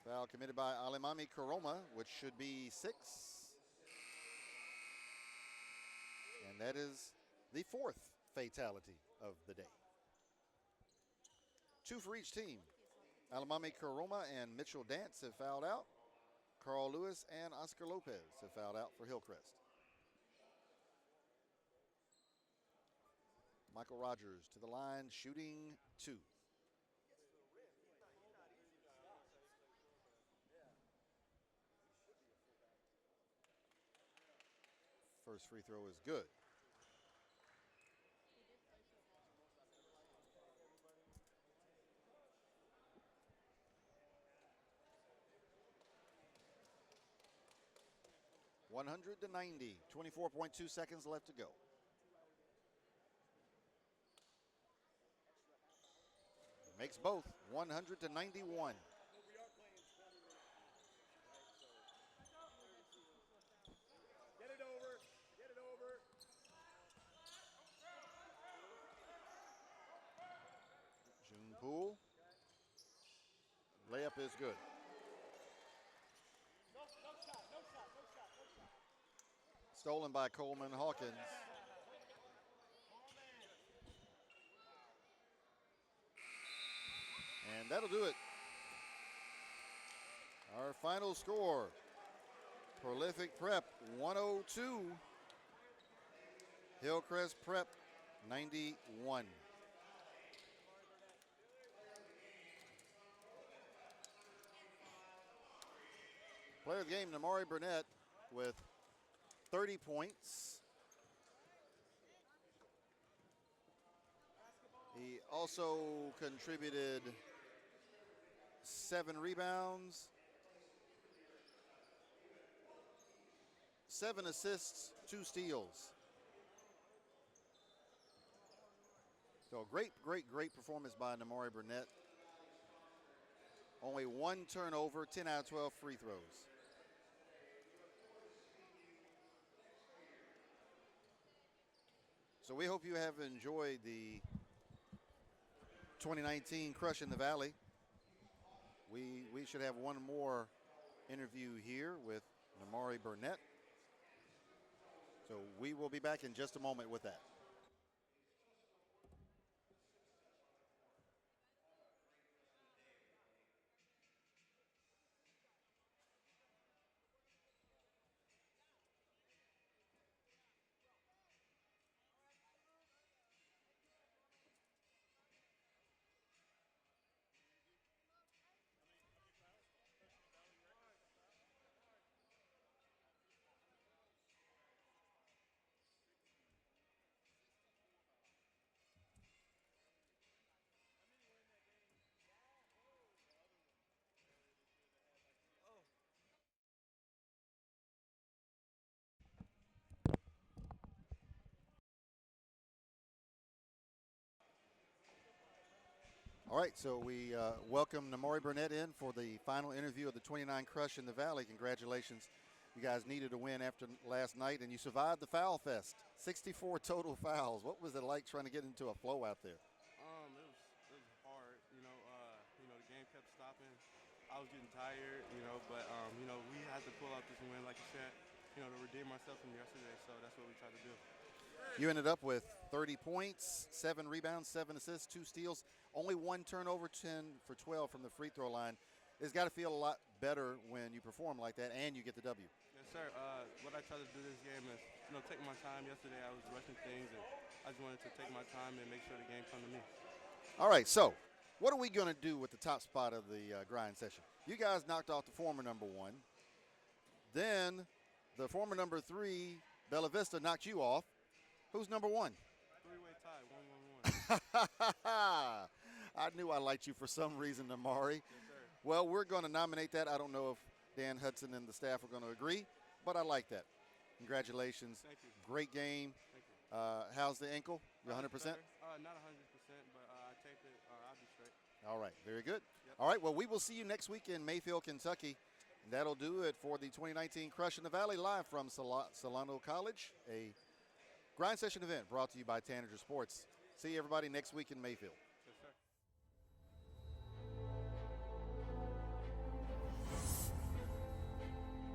Foul committed by Alimami Karoma, which should be 6. And that is the 4th fatality of the day. 2 for each team. Alamami Karoma and Mitchell Dance have fouled out. Carl Lewis and Oscar Lopez have fouled out for Hillcrest. Michael Rogers to the line, shooting 2. First free throw is good. (100-90). 24.2 seconds left to go. Makes both. 100-91. Get it over. Get it over. June Poole. Layup is good. No shot. Stolen by Coleman Hawkins. And that'll do it. Our final score, Prolific Prep 102, Hillcrest Prep 91. Player of the game, Namari Burnett with 30 points. He also contributed 7 rebounds, 7 assists, 2 steals. So great performance by Namari Burnett. Only 1 turnover, 10 out of 12 free throws. So we hope you have enjoyed the 2019 Crush in the Valley. We should have one more interview here with Namari Burnett. So we will be back in just a moment with that. All right, so we welcome Namari Burnett in for the final interview of the 29 Crush in the Valley. Congratulations. You guys needed a win after last night, and you survived the foul fest. 64 total fouls. What was it like trying to get into a flow out there? It was hard. The game kept stopping. I was getting tired, but we had to pull out this win, like you said, to redeem ourselves from yesterday. So that's what we tried to do. You ended up with 30 points, 7 rebounds, 7 assists, 2 steals, only 1 turnover, 10 for 12 from the free throw line. It's got to feel a lot better when you perform like that and you get the W. Yes, sir. What I tried to do this game is, take my time. Yesterday I was rushing things, and I just wanted to take my time and make sure the game come to me. All right, so what are we going to do with the top spot of the grind session? You guys knocked off the former number 1. Then the former number 3, Bella Vista, knocked you off. Who's number 1? 3-way tie, 1-1-1. I knew I liked you for some reason, Namari. Yes, sir. Well, we're going to nominate that. I don't know if Dan Hudson and the staff are going to agree, but I like that. Congratulations. Thank you. Great game. Thank you. How's the ankle? You 100%? Not 100%, but I taped it. I'll be straight. All right, very good. Yep. All right, well, we will see you next week in Mayfield, Kentucky. And that'll do it for the 2019 Crush in the Valley live from Solano College, a grind session event brought to you by Tanager Sports. See everybody next week in Mayfield.